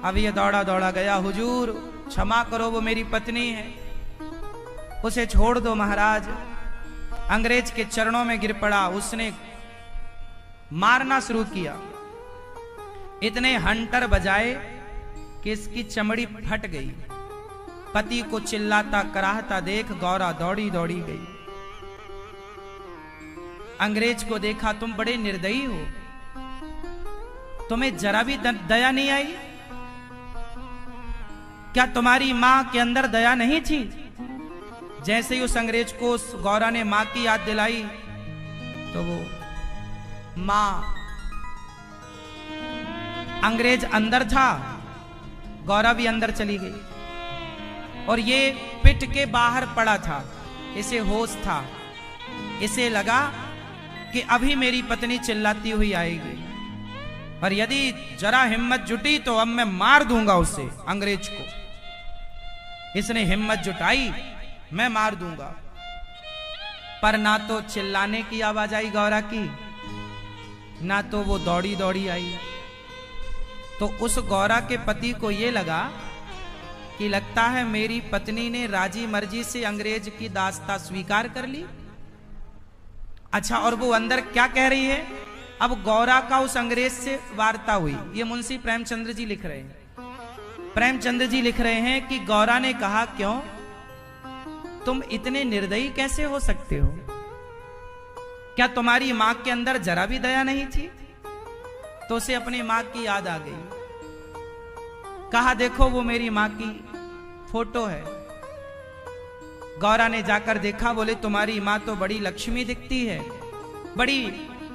अब ये दौड़ा दौड़ा गया, हुजूर क्षमा करो वो मेरी पत्नी है, उसे छोड़ दो महाराज। अंग्रेज के चरणों में गिर पड़ा। उसने मारना शुरू किया। इतने हंटर बजाए कि इसकी चमड़ी फट गई। पति को चिल्लाता कराहता देख गौरा दौड़ी दौड़ी गई। अंग्रेज को देखा, तुम बड़े निर्दयी हो, तुम्हें जरा भी दया नहीं आई? क्या तुम्हारी मां के अंदर दया नहीं थी? जैसे ही उस अंग्रेज को उस गौरा ने मां की याद दिलाई तो वो मां, अंग्रेज अंदर था, गौरा भी अंदर चली गई और ये पिट के बाहर पड़ा था। इसे होश था, इसे लगा कि अभी मेरी पत्नी चिल्लाती हुई आएगी और यदि जरा हिम्मत जुटी तो अब मैं मार दूंगा उसे, अंग्रेज को। इसने हिम्मत जुटाई, मैं मार दूंगा। पर ना तो चिल्लाने की आवाज आई गौरा की, ना तो वो दौड़ी दौड़ी आई। तो उस गौरा के पति को ये लगा कि लगता है मेरी पत्नी ने राजी मर्जी से अंग्रेज की दास्ता स्वीकार कर ली। अच्छा, और वो अंदर क्या कह रही है? अब गौरा का उस अंग्रेज से वार्ता हुई। ये मुंशी प्रेमचंद्र जी लिख रहे हैं। प्रेमचंद्र जी लिख रहे हैं कि गौरा ने कहा क्यों तुम इतने निर्दयी कैसे हो सकते हो? क्या तुम्हारी मां के अंदर जरा भी दया नहीं थी? तो उसे अपनी मां की याद आ गई। कहा देखो वो मेरी मां की फोटो है। गौरा ने जाकर देखा, बोले तुम्हारी मां तो बड़ी लक्ष्मी दिखती है, बड़ी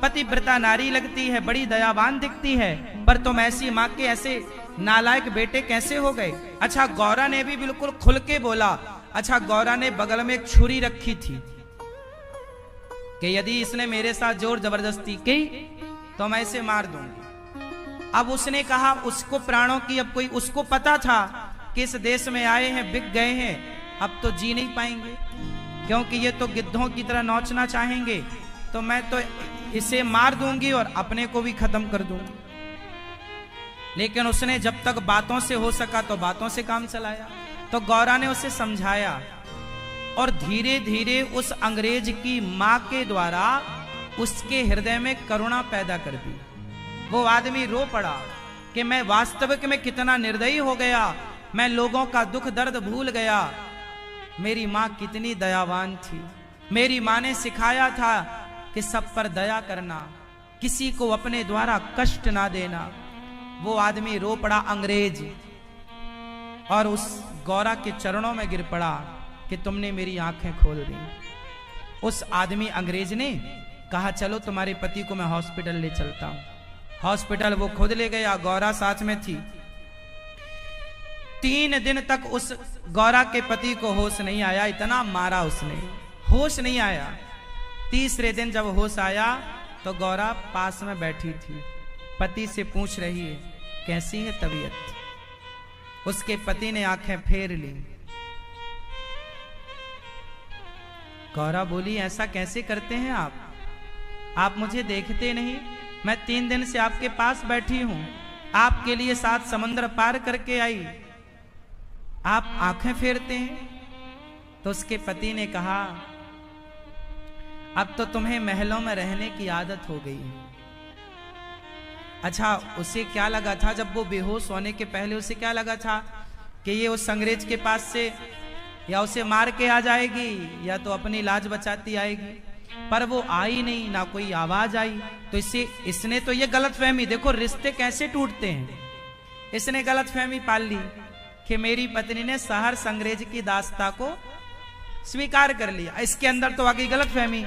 पतिव्रता नारी लगती है, बड़ी दयावान दिखती है, पर तुम ऐसी मां के ऐसे नालायक बेटे कैसे हो गए? अच्छा, गौरा ने भी बिल्कुल खुल के बोला। अच्छा, गौरा ने बगल में एक छुरी रखी थी कि यदि इसने मेरे साथ जोर जबरदस्ती की तो मैं इसे मार दूंगी। अब उसने कहा उसको प्राणों की, अब कोई उसको पता था कि इस देश में आए हैं, बिक गए हैं, अब तो जी नहीं पाएंगे, क्योंकि ये तो गिद्धों की तरह नोचना चाहेंगे, तो मैं तो इसे मार दूंगी और अपने को भी खत्म कर दूंगी। लेकिन उसने जब तक बातों से हो सका तो बातों से काम चलाया। तो गौरा ने उसे समझाया और धीरे धीरे उस अंग्रेज की मां के द्वारा उसके हृदय में करुणा पैदा कर दी। वो आदमी रो पड़ा कि मैं वास्तविक में कितना निर्दयी हो गया, मैं लोगों का दुख दर्द भूल गया। मेरी मां कितनी दयावान थी, मेरी मां ने सिखाया था कि सब पर दया करना, किसी को अपने द्वारा कष्ट ना देना। वो आदमी रो पड़ा अंग्रेज, और उस गौरा के चरणों में गिर पड़ा कि तुमने मेरी आंखें खोल दी। उस आदमी अंग्रेज ने कहा चलो तुम्हारे पति को मैं हॉस्पिटल ले चलता हूं। हॉस्पिटल वो खुद ले गया, गौरा साथ में थी। 3 दिन तक उस गौरा के पति को होश नहीं आया, इतना मारा उसने, होश नहीं आया। तीसरे दिन जब होश आया तो गौरा पास में बैठी थी, पति से पूछ रही है कैसी है तबीयत। उसके पति ने आंखें फेर ली। गौरा बोली ऐसा कैसे करते हैं आप मुझे देखते नहीं, मैं 3 दिन से आपके पास बैठी हूं, आपके लिए 7 समुद्र पार करके आई, आप आंखें फेरते हैं। तो उसके पति ने कहा अब तो तुम्हें महलों में रहने की आदत हो गई है। अच्छा, उसे क्या लगा था जब वो बेहोश होने के पहले, उसे क्या लगा था कि ये उस अंग्रेज के पास से या उसे मार के आ जाएगी या तो अपनी लाज बचाती आएगी, पर वो आई नहीं, ना कोई आवाज आई। तो इसने तो ये गलतफहमी, देखो रिश्ते कैसे टूटते हैं, इसने गलतफहमी पाल ली कि मेरी पत्नी ने सहर्ष अंग्रेज की दास्ता को स्वीकार कर लिया। इसके अंदर तो आ गई गलतफहमी,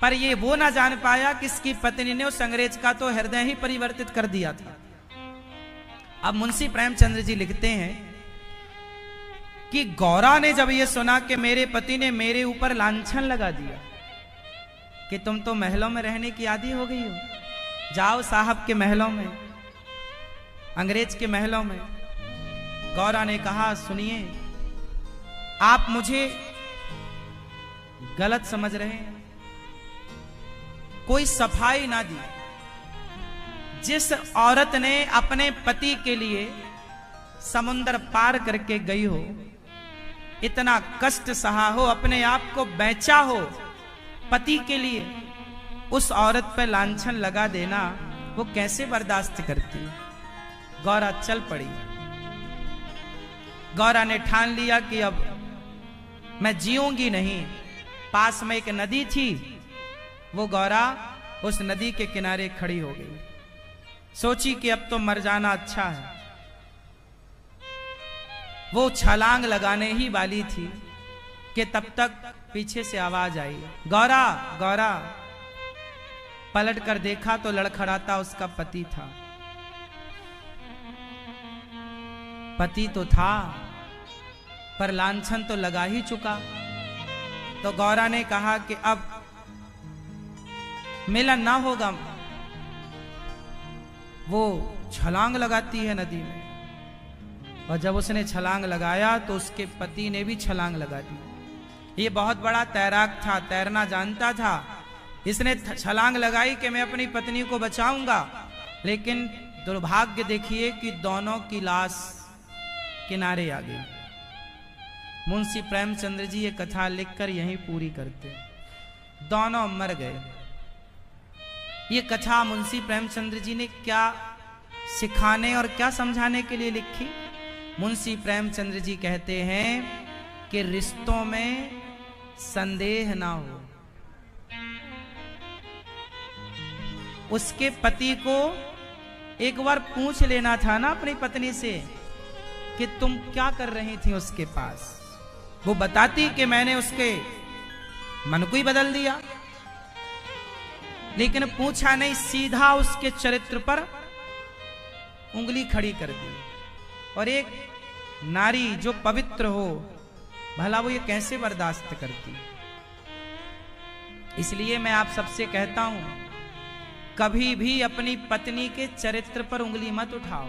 पर ये वो ना जान पाया कि इसकी पत्नी ने उस अंग्रेज का तो हृदय ही परिवर्तित कर दिया था। अब मुंशी प्रेमचंद्र जी लिखते हैं कि गौरा ने जब ये सुना कि मेरे पति ने मेरे ऊपर लांछन लगा दिया कि तुम तो महलों में रहने की आदी हो गई हो, जाओ साहब के महलों में, अंग्रेज के महलों में। गौरा ने कहा सुनिए, आप मुझे गलत समझ रहे हैं, कोई सफाई ना दी। जिस औरत ने अपने पति के लिए समुद्र पार करके गई हो, इतना कष्ट सहा हो, अपने आप को बेचा हो पति के लिए, उस औरत पर लांछन लगा देना वो कैसे बर्दाश्त करती। गौरा चल पड़ी। गौरा ने ठान लिया कि अब मैं जीऊंगी नहीं। पास में एक नदी थी, वो गौरा उस नदी के किनारे खड़ी हो गई। सोची कि अब तो मर जाना अच्छा है। वो छलांग लगाने ही वाली थी कि तब तक पीछे से आवाज आई, गौरा गौरा। पलट कर देखा तो लड़खड़ाता उसका पति था। पति तो था पर लांछन तो लगा ही चुका। तो गौरा ने कहा कि अब मिलन ना होगा। वो छलांग लगाती है नदी में, और जब उसने छलांग लगाया तो उसके पति ने भी छलांग लगा दी। ये बहुत बड़ा तैराक था, तैरना जानता था। इसने छलांग लगाई कि मैं अपनी पत्नी को बचाऊंगा, लेकिन दुर्भाग्य देखिए कि दोनों की लाश किनारे आ गई। मुंशी प्रेमचंद्र जी ये कथा लिखकर यहीं पूरी करते, दोनों मर गए। ये कथा मुंशी प्रेमचंद्र जी ने क्या सिखाने और क्या समझाने के लिए लिखी? मुंशी प्रेमचंद्र जी कहते हैं कि रिश्तों में संदेह ना हो। उसके पति को एक बार पूछ लेना था ना अपनी पत्नी से कि तुम क्या कर रही थी उसके पास। वो बताती कि मैंने उसके मन को ही बदल दिया, लेकिन पूछा नहीं, सीधा उसके चरित्र पर उंगली खड़ी कर दी। और एक नारी जो पवित्र हो, भला वो ये कैसे बर्दाश्त करती? इसलिए मैं आप सबसे कहता हूं, कभी भी अपनी पत्नी के चरित्र पर उंगली मत उठाओ।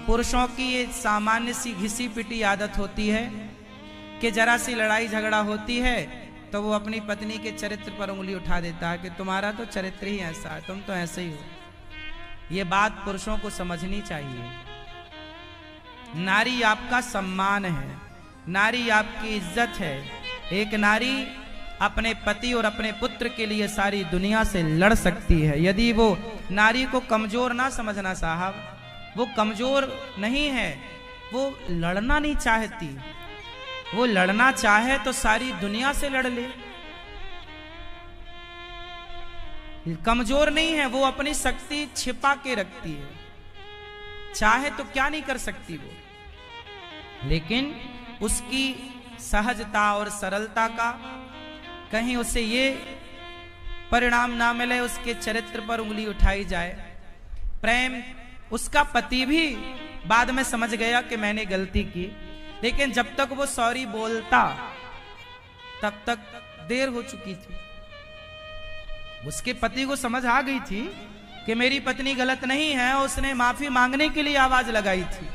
पुरुषों की ये सामान्य सी घिसी पिटी आदत होती है कि जरा सी लड़ाई झगड़ा होती है तो वो अपनी पत्नी के चरित्र पर उंगली उठा देता है कि तुम्हारा तो चरित्र ही ऐसा है, तुम तो ऐसे ही हो। ये बात पुरुषों को समझनी चाहिए। नारी आपका सम्मान है, नारी आपकी इज्जत है। एक नारी अपने पति और अपने पुत्र के लिए सारी दुनिया से लड़ सकती है। यदि वो नारी को कमजोर ना समझना साहब, वो कमजोर नहीं है, वो लड़ना नहीं चाहती। वो लड़ना चाहे तो सारी दुनिया से लड़ ले। कमजोर नहीं है, वो अपनी शक्ति छिपा के रखती है, चाहे तो क्या नहीं कर सकती वो। लेकिन उसकी सहजता और सरलता का कहीं उसे ये परिणाम ना मिले, उसके चरित्र पर उंगली उठाई जाए। प्रेम, उसका पति भी बाद में समझ गया कि मैंने गलती की, लेकिन जब तक वो सॉरी बोलता तब तक देर हो चुकी थी। उसके पति को समझ आ गई थी कि मेरी पत्नी गलत नहीं है, उसने माफी मांगने के लिए आवाज लगाई थी।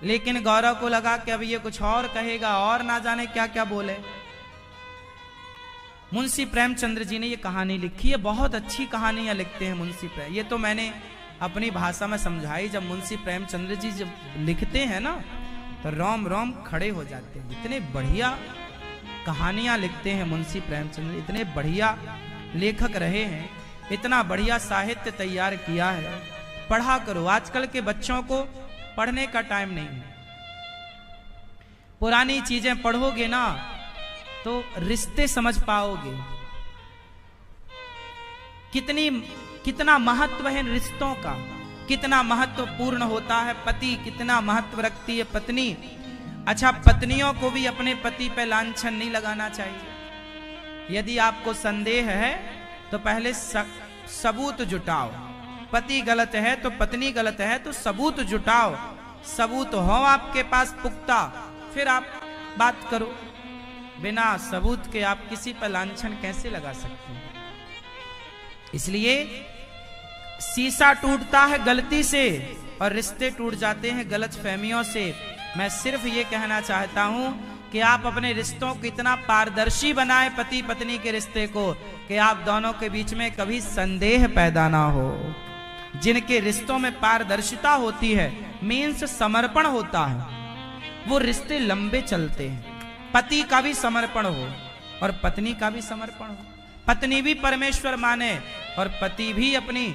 लेकिन गौरव को लगा कि अब ये कुछ और कहेगा और ना जाने क्या क्या बोले। मुंशी प्रेमचंद्र जी ने ये कहानी लिखी है, बहुत अच्छी कहानियां लिखते हैं मुंशी प्रेम। ये तो मैंने अपनी भाषा में समझाई। जब मुंशी प्रेमचंद्र जी जब लिखते हैं ना तो रोम रोम खड़े हो जाते हैं। इतने बढ़िया कहानियां लिखते हैं मुंशी प्रेमचंद्र, इतने बढ़िया लेखक रहे हैं, इतना बढ़िया साहित्य तैयार किया है। पढ़ा करो, आजकल के बच्चों को पढ़ने का टाइम नहीं है। पुरानी चीजें पढ़ोगे ना तो रिश्ते समझ पाओगे, कितना महत्व है रिश्तों का, कितना महत्वपूर्ण होता है पति, कितना महत्व रखती है पत्नी। अच्छा, पत्नियों को भी अपने पति पे लांछन नहीं लगाना चाहिए। यदि आपको संदेह है तो पहले सबूत जुटाओ। पति गलत है तो पत्नी गलत है तो सबूत जुटाओ, सबूत हो आपके पास पुख्ता, फिर आप बात करो। बिना सबूत के आप किसी पर लांछन कैसे लगा सकते हैं? इसलिए शीशा टूटता है गलती से और रिश्ते टूट जाते हैं गलत फहमियों से। मैं सिर्फ ये कहना चाहता हूं कि आप अपने रिश्तों को इतना पारदर्शी बनाएं, पति पत्नी के रिश्ते को, कि आप दोनों के बीच में कभी संदेह पैदा ना हो। जिनके रिश्तों में पारदर्शिता होती है, मीन्स समर्पण होता है, वो रिश्ते लंबे चलते हैं। पति का भी समर्पण हो और पत्नी का भी समर्पण हो, पत्नी भी परमेश्वर माने और पति भी अपनी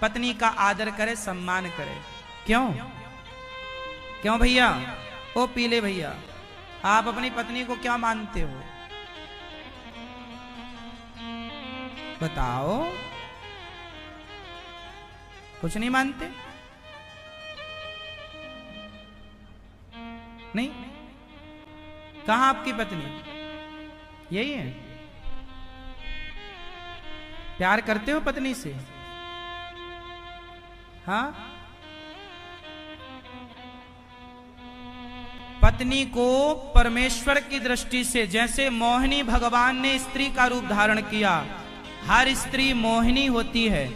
पत्नी का आदर करे, सम्मान करे। क्यों भैया, ओ पीले भैया, आप अपनी पत्नी को क्या मानते हो? बताओ। कुछ नहीं मानते? नहीं? कहां आपकी पत्नी? यही है? प्यार करते हो पत्नी से? हाँ? पत्नी को परमेश्वर की दृष्टि से, जैसे मोहिनी भगवान ने स्त्री का रूप धारण किया, हर स्त्री मोहिनी होती है,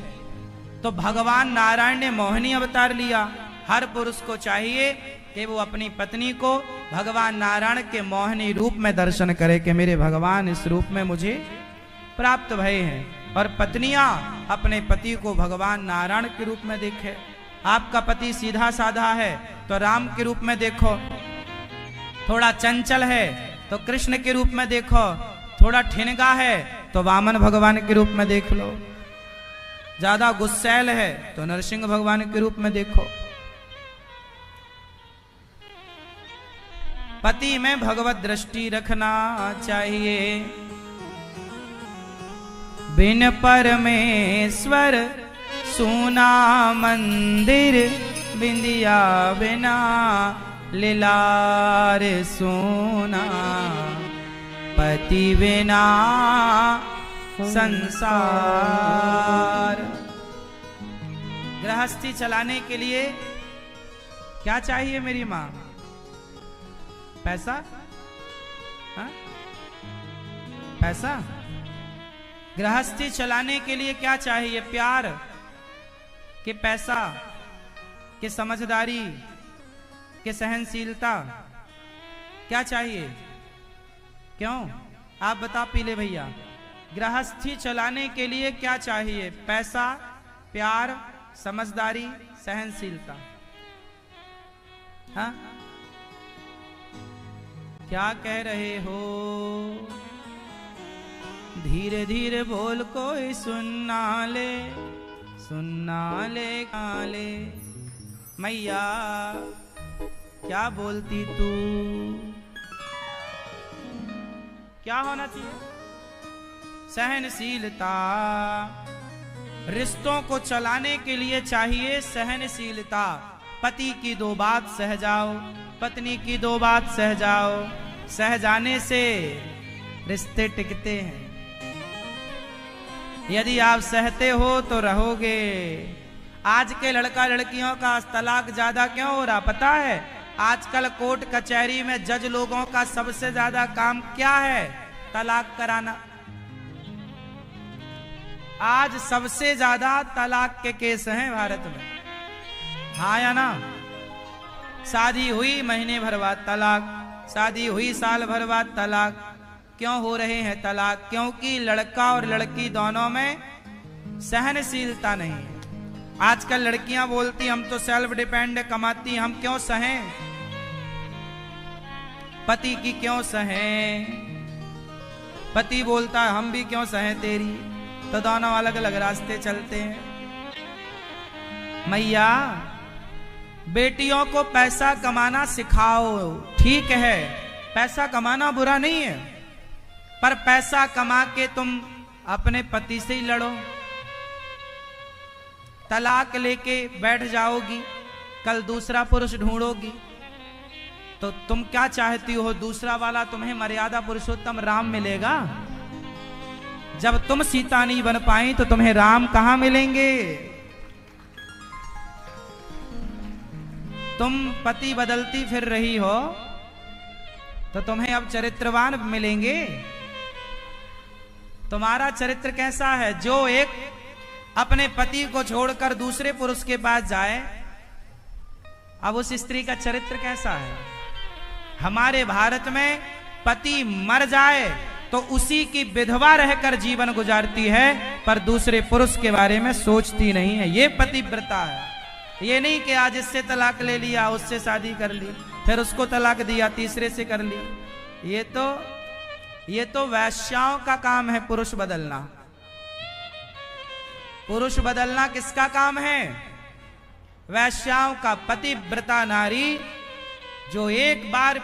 तो भगवान नारायण ने मोहिनी अवतार लिया। हर पुरुष को चाहिए कि वो अपनी पत्नी को भगवान नारायण के मोहिनी रूप में दर्शन करे कि मेरे भगवान इस रूप में मुझे प्राप्त भये हैं, और पत्नियां अपने पति को भगवान नारायण के रूप में देखे। आपका पति सीधा साधा है तो राम के रूप में देखो, थोड़ा चंचल है तो कृष्ण के रूप में देखो, थोड़ा ठिनगा है तो वामन भगवान के रूप में देख लो, ज्यादा गुस्सैल है तो नरसिंह भगवान के रूप में देखो। पति में भगवत दृष्टि रखना चाहिए। बिन परमेश्वर सोना मंदिर, बिंदिया बिना लीलार सोना, पति बिना संसार। गृहस्थी चलाने के लिए क्या चाहिए मेरी माँ? पैसा? हा? पैसा? गृहस्थी चलाने के लिए क्या चाहिए? प्यार कि पैसा, कि समझदारी, कि सहनशीलता? क्या चाहिए? क्यों? आप बता पीले भैया, गृहस्थी चलाने के लिए क्या चाहिए? पैसा, प्यार, समझदारी, सहनशीलता। हाँ, क्या कह रहे हो? धीरे धीरे बोल, कोई सुनना ले, सुनना ले काले। मैया क्या बोलती तू? क्या होना चाहिए? सहनशीलता। रिश्तों को चलाने के लिए चाहिए सहनशीलता। पति की दो बात सह जाओ, पत्नी की दो बात सह जाओ। सह जाने से रिश्ते टिकते हैं। यदि आप सहते हो तो रहोगे। आज के लड़का लड़कियों का तलाक ज्यादा क्यों हो रहा पता है? आजकल कोर्ट कचहरी में जज लोगों का सबसे ज्यादा काम क्या है? तलाक कराना। आज सबसे ज्यादा तलाक के केस हैं भारत में। हाँ या ना? शादी हुई महीने भर बाद तलाक, शादी हुई साल भर बाद तलाक। क्यों हो रहे हैं तलाक? क्योंकि लड़का और लड़की दोनों में सहनशीलता नहीं है। आजकल लड़कियां बोलती हम तो सेल्फ डिपेंड कमाती, हम क्यों सहें? पति की क्यों सहें? पति बोलता हम भी क्यों सहें तेरी? तो दोनों अलग अलग रास्ते चलते हैं। मैया बेटियों को पैसा कमाना सिखाओ, ठीक है, पैसा कमाना बुरा नहीं है, पर पैसा कमा के तुम अपने पति से ही लड़ो। तलाक लेके बैठ जाओगी, कल दूसरा पुरुष ढूंढोगी तो तुम क्या चाहती हो? दूसरा वाला तुम्हें मर्यादा पुरुषोत्तम राम मिलेगा? जब तुम सीता नहीं बन पाई तो तुम्हें राम कहां मिलेंगे? तुम पति बदलती फिर रही हो तो तुम्हें अब चरित्रवान मिलेंगे। तुम्हारा चरित्र कैसा है? जो एक अपने पति को छोड़कर दूसरे पुरुष के पास जाए, अब उस स्त्री का चरित्र कैसा है? हमारे भारत में पति मर जाए तो उसी की विधवा रहकर जीवन गुजारती है, पर दूसरे पुरुष के बारे में सोचती नहीं है। ये पतिव्रता है। ये नहीं कि आज इससे तलाक ले लिया, उससे शादी कर ली, फिर उसको तलाक दिया, तीसरे से कर ली। ये तो वैश्याओं का काम है पुरुष बदलना। पुरुष बदलना किसका काम है? वैश्याओं का। पतिव्रता नारी जो एक बार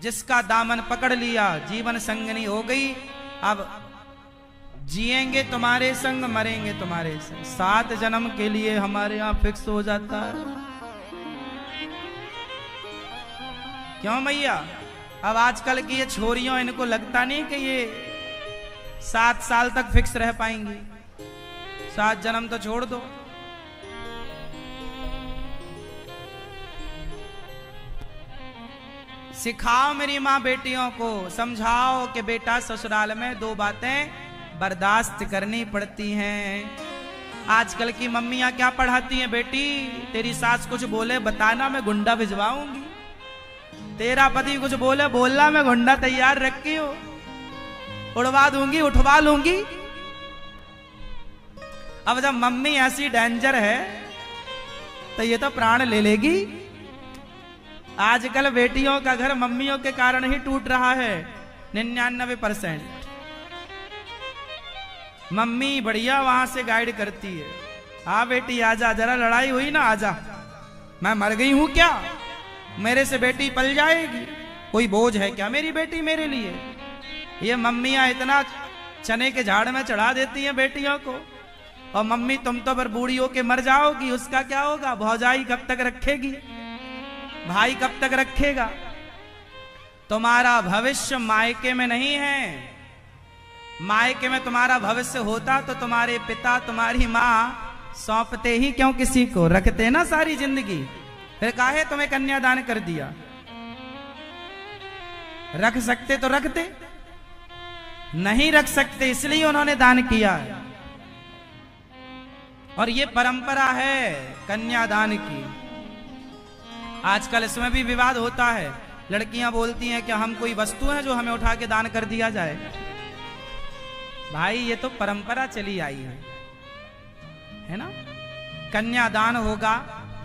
जिसका दामन पकड़ लिया, जीवन संगनी हो गई, अब जिएंगे तुम्हारे संग, मरेंगे तुम्हारे संग। 7 जन्म के लिए हमारे यहां फिक्स हो जाता है। क्यों मैया? अब आजकल की ये छोरियों, इनको लगता नहीं कि ये 7 साल तक फिक्स रह पाएंगी। 7 जन्म तो छोड़ दो। सिखाओ मेरी माँ बेटियों को, समझाओ कि बेटा ससुराल में 2 बातें बर्दाश्त करनी पड़ती हैं। आजकल की मम्मियां क्या पढ़ाती हैं? बेटी तेरी सास कुछ बोले बताना, मैं गुंडा भिजवाऊंगी। तेरा पति कुछ बोले बोलना, मैं गुंडा तैयार रखी हूं, उड़वा दूंगी, उठवा लूंगी। अब जब मम्मी ऐसी डेंजर है तो ये तो प्राण ले लेगी। आजकल बेटियों का घर मम्मियों के कारण ही टूट रहा है। 99% मम्मी बढ़िया वहां से गाइड करती है। हाँ बेटी आजा, जरा लड़ाई हुई ना, आजा, मैं मर गई हूं क्या? मेरे से बेटी पल जाएगी? कोई बोझ है क्या मेरी बेटी मेरे लिए? ये मम्मियां इतना चने के झाड़ में चढ़ा देती हैं बेटियों को। और मम्मी तुम तो पर बूढ़ी होके मर जाओगी, उसका क्या होगा? भौजाई कब तक रखेगी? भाई कब तक रखेगा? तुम्हारा भविष्य मायके में नहीं है। मायके में तुम्हारा भविष्य होता तो तुम्हारे पिता तुम्हारी माँ सौंपते ही क्यों किसी को? रखते ना सारी जिंदगी। फिर काहे तुम्हें कन्यादान कर दिया? रख सकते तो रखते, नहीं रख सकते, इसलिए उन्होंने दान किया है। और ये परंपरा है कन्यादान की। आजकल इसमें भी विवाद होता है। लड़कियां बोलती हैं कि हम कोई वस्तु है जो हमें उठा के दान कर दिया जाए। भाई ये तो परंपरा चली आई है ना। कन्यादान होगा,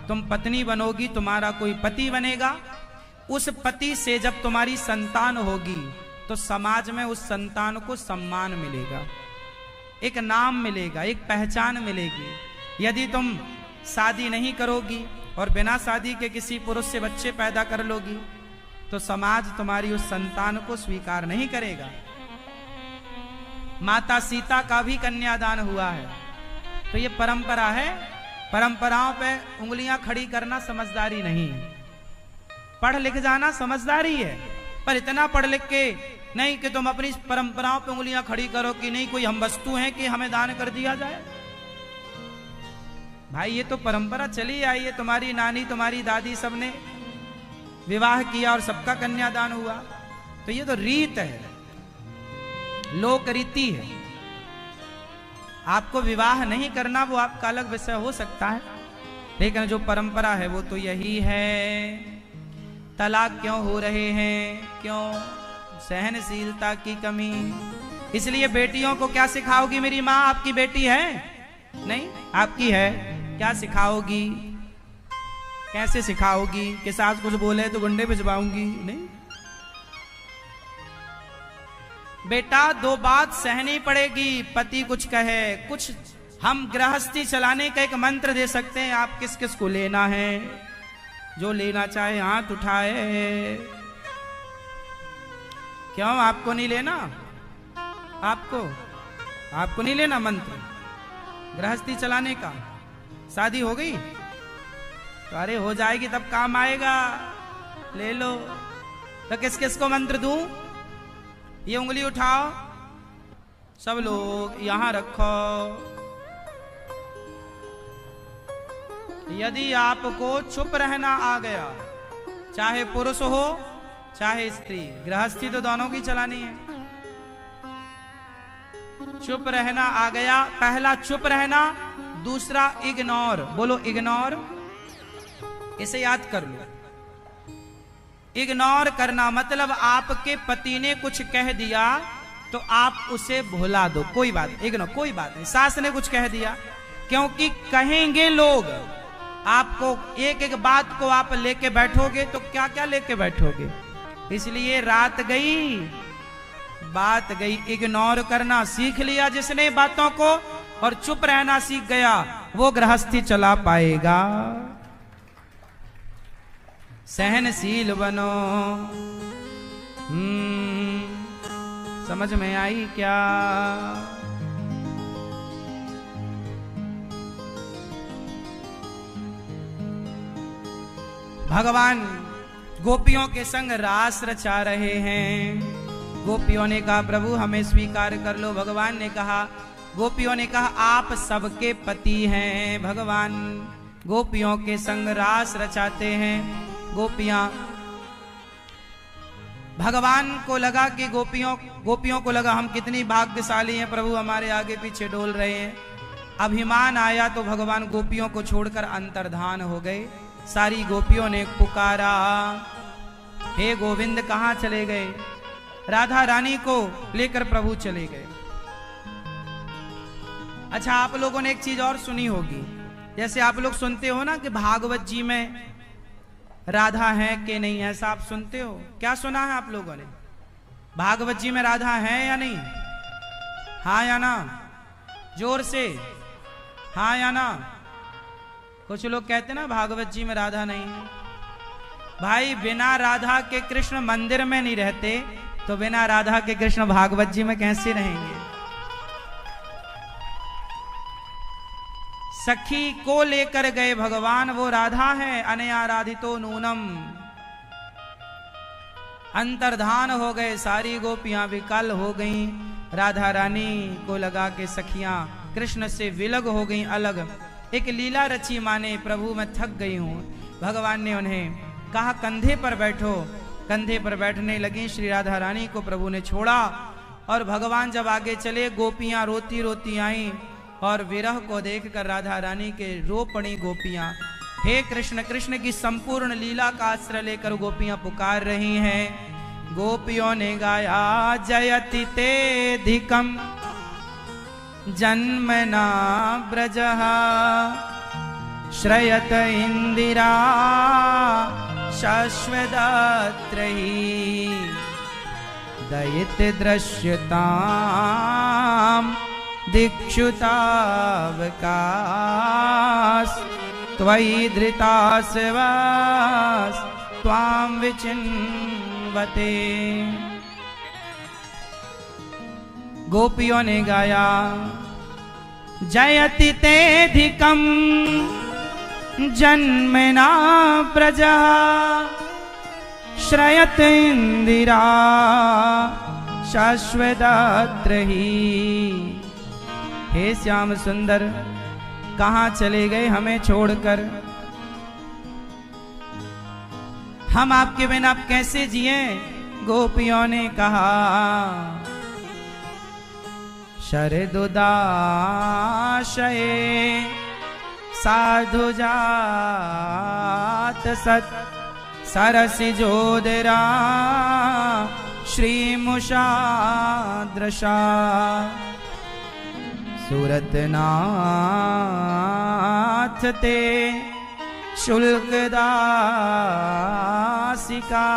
तुम पत्नी बनोगी, तुम्हारा कोई पति बनेगा। उस पति से जब तुम्हारी संतान होगी तो समाज में उस संतान को सम्मान मिलेगा, एक नाम मिलेगा, एक पहचान मिलेगी। यदि तुम शादी नहीं करोगी और बिना शादी के किसी पुरुष से बच्चे पैदा कर लोगी तो समाज तुम्हारी उस संतान को स्वीकार नहीं करेगा। माता सीता का भी कन्यादान हुआ है। तो ये परंपरा है। परंपराओं पे उंगलियां खड़ी करना समझदारी नहीं है। पढ़ लिख जाना समझदारी है, पर इतना पढ़ लिख के नहीं कि तुम अपनी परंपराओं पे उंगलियां खड़ी करो कि नहीं कोई हम वस्तु हैं कि हमें दान कर दिया जाए। भाई ये तो परंपरा चली आई है। तुम्हारी नानी, तुम्हारी दादी सबने विवाह किया और सबका कन्यादान हुआ। तो ये तो रीत है, लोक रीति है। आपको विवाह नहीं करना वो आपका अलग विषय हो सकता है, लेकिन जो परंपरा है वो तो यही है। तलाक क्यों हो रहे हैं? क्यों? सहनशीलता की कमी। इसलिए बेटियों को क्या सिखाओगी? मेरी माँ आपकी बेटी है? नहीं, आपकी है। क्या सिखाओगी? कैसे सिखाओगी? कि सास कुछ बोले तो गुंडे भिजवाऊंगी? नहीं बेटा, दो बात सहनी पड़ेगी। पति कुछ कहे, कुछ हम गृहस्थी चलाने का एक मंत्र दे सकते हैं। आप किस किस को लेना है? जो लेना चाहे हाथ उठाए। क्यों आपको नहीं लेना? आपको नहीं लेना मंत्र गृहस्थी चलाने का? शादी हो गई तो अरे हो जाएगी तब काम आएगा, ले लो। तो किस किस को मंत्र दूं? ये उंगली उठाओ, सब लोग यहां रखो। यदि आपको चुप रहना आ गया, चाहे पुरुष हो चाहे स्त्री, गृहस्थी तो दोनों की चलानी है। चुप रहना आ गया, पहला चुप रहना, दूसरा इग्नोर। बोलो इग्नोर, इसे याद कर लो। इग्नोर करना मतलब आपके पति ने कुछ कह दिया तो आप उसे भुला दो, कोई बात, इग्नोर, कोई बात नहीं। सास ने कुछ कह दिया, क्योंकि कहेंगे लोग आपको, एक एक बात को आप लेके बैठोगे तो क्या क्या लेके बैठोगे। इसलिए रात गई बात गई। इग्नोर करना सीख लिया जिसने बातों को और चुप रहना सीख गया, वो गृहस्थी चला पाएगा। सहनशील बनो। समझ में आई क्या? भगवान गोपियों के संग रास रचा रहे हैं। गोपियों ने कहा प्रभु हमें स्वीकार कर लो। भगवान ने कहा, गोपियों ने कहा आप सबके पति हैं। भगवान गोपियों के संग रास रचाते हैं। गोपियां, भगवान को लगा कि गोपियों को लगा हम कितनी भाग्यशाली हैं, प्रभु हमारे आगे पीछे डोल रहे हैं। अभिमान आया तो भगवान गोपियों को छोड़कर अंतर्धान हो गए। सारी गोपियों ने पुकारा, हे गोविंद कहाँ चले गए? राधा रानी को लेकर प्रभु चले गए। अच्छा, आप लोगों ने एक चीज और सुनी होगी, जैसे आप लोग सुनते हो ना कि भागवत जी में राधा है कि नहीं, ऐसा आप सुनते हो? क्या सुना है आप लोगों ने? भागवत जी में राधा है या नहीं? हाँ या ना? जोर से हाँ या ना? कुछ लोग कहते ना भागवत जी में राधा नहीं है। भाई बिना राधा के कृष्ण मंदिर में नहीं रहते, तो बिना राधा के कृष्ण भागवत जी में कैसे रहेंगे? सखी को लेकर गए भगवान, वो राधा है। अनया राधितो नूनम, अंतर्धान हो गए। सारी गोपियां विकल हो गईं। राधा रानी को लगा के सखियां कृष्ण से विलग हो गईं, अलग। एक लीला रची माने, प्रभु मैं थक गई हूं। भगवान ने उन्हें कहा कंधे पर बैठो। कंधे पर बैठने लगी। श्री राधा रानी को प्रभु ने छोड़ा और भगवान जब आगे चले, गोपियां रोती रोती आईं और विरह को देखकर राधा रानी के रो पड़ी गोपियां। हे कृष्ण, कृष्ण की संपूर्ण लीला का आश्रय लेकर गोपियां पुकार रही हैं। गोपियों ने गाया जयति तेधिकम जन्मना ब्रजः श्रयत इंदिरा शाश्वतत्रयी दयित दृश्यतां दिक्षुतावकाश त्वयि धृतास्वास त्वां विचिन्वते। गोपियों ने गाया जयति तेधिकम जन्मना प्रजा श्रयत इंदिरा शाश्वतत्रयी। हे श्याम सुंदर, कहाँ चले गए हमें छोड़कर? हम आपके बिना अब कैसे जिए? गोपियों ने कहा शरदुदाशये साधु जात सत सरसिजोदरा श्रीमुषा दृशा सूरतनाथ ते शुल्कदासिका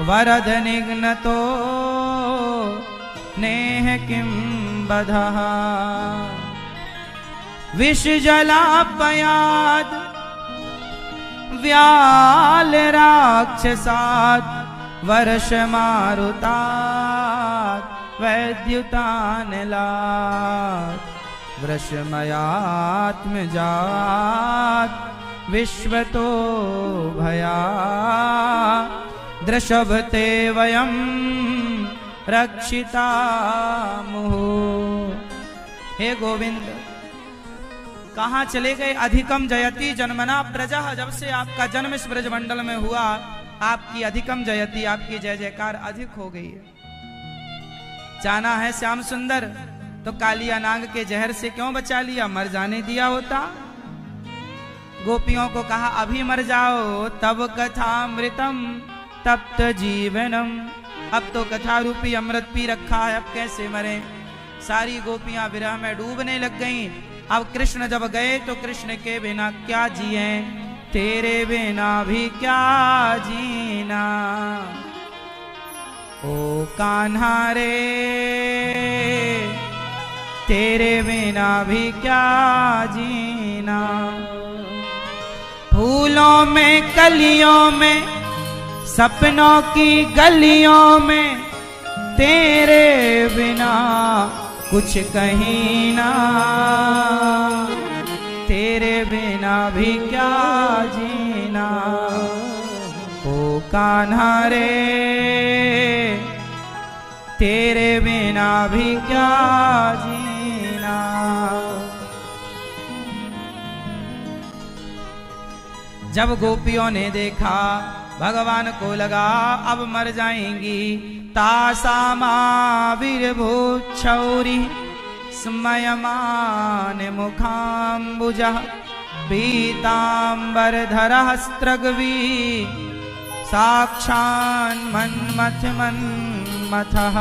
वरद निघ्नतो नेह किं बधः विषजलापयाद व्याल राक्षसाद वर्ष मारुतात वैद्युतानलात् वृषमयात्मजात विश्वतो भया दृशभते वयं रक्षिता मुहु। हे गोविंद, कहाँ चले गए? अधिकम जयति जन्मना प्रजा। जब से आपका जन्म इस ब्रजमंडल में हुआ, आपकी अधिकम जयति, आपकी जय जयकार अधिक हो गई है। जाना है श्याम सुंदर तो कालिया नाग के जहर से क्यों बचा लिया? मर जाने दिया होता। गोपियों को कहा अभी मर जाओ, तब कथामृतम तप्त जीवनम। अब तो कथा रूपी अमृत पी रखा है, अब कैसे मरे? सारी गोपियां विरह में डूबने लग गईं। अब कृष्ण जब गए तो कृष्ण के बिना क्या जिए, तेरे बिना भी क्या जीना। ओ कान्हा रे तेरे बिना भी क्या जीना। फूलों में कलियों में सपनों की गलियों में तेरे बिना कुछ कहीं ना। तेरे बिना भी क्या जीना। ओ कान्हा रे तेरे बिना भी क्या जीना। जब गोपियों ने देखा भगवान को लगा अब मर जाएंगी, तासामाविर्भूच्छौरी स्मयमान मुखाम्बुजः पीताम्बरधरः स्त्रग्वी साक्षान् मन्मथः।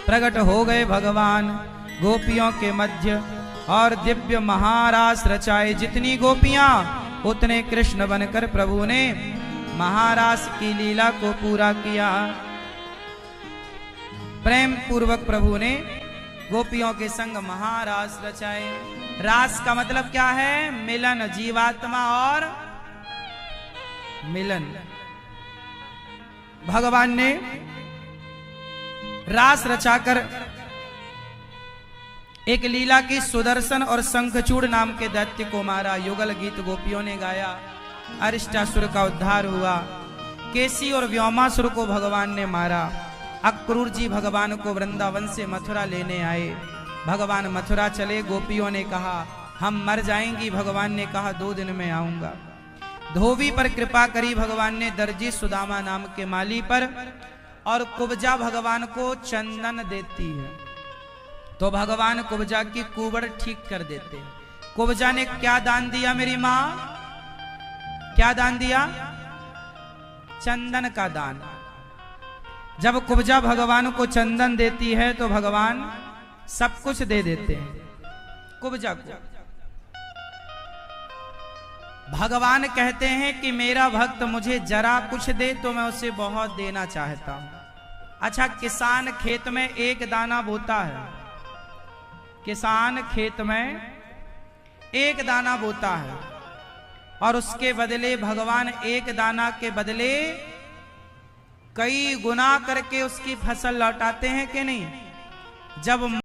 प्रकट हो गए भगवान गोपियों के मध्य और दिव्य महारास रचाए। जितनी गोपियां उतने कृष्ण बनकर प्रभु ने महारास की लीला को पूरा किया। प्रेम पूर्वक प्रभु ने गोपियों के संग महारास रचाए। रास का मतलब क्या है? मिलन, जीवात्मा और मिलन। भगवान ने रास रचाकर एक लीला की सुदर्शन और शंखचूड़ नाम के दैत्य को मारा। युगल गीत गोपियों ने गाया। अरिष्टासुर का उद्धार हुआ। केसी और व्योमासुर को भगवान ने मारा। अक्रूर जी भगवान को वृंदावन से मथुरा लेने आए। भगवान मथुरा चले। गोपियों ने कहा हम मर जाएंगी। भगवान ने कहा 2 दिन में आऊंगा। धोबी पर कृपा करी भगवान ने। दर्जी सुदामा नाम के माली पर और कुब्जा भगवान को चंदन देती है, तो भगवान कुब्जा की कुबड़ ठीक कर देते हैं। कुब्जा ने क्या दान दिया मेरी मां? क्या दान दिया? चंदन का दान। जब कुब्जा भगवान को चंदन देती है तो भगवान सब कुछ दे देते हैं कुब्जा को। भगवान कहते हैं कि मेरा भक्त मुझे जरा कुछ दे तो मैं उसे बहुत देना चाहता हूं। अच्छा, किसान खेत में एक दाना बोता है, किसान खेत में एक दाना बोता है और उसके बदले भगवान एक दाना के बदले कई गुना करके उसकी फसल लौटाते हैं कि नहीं? जब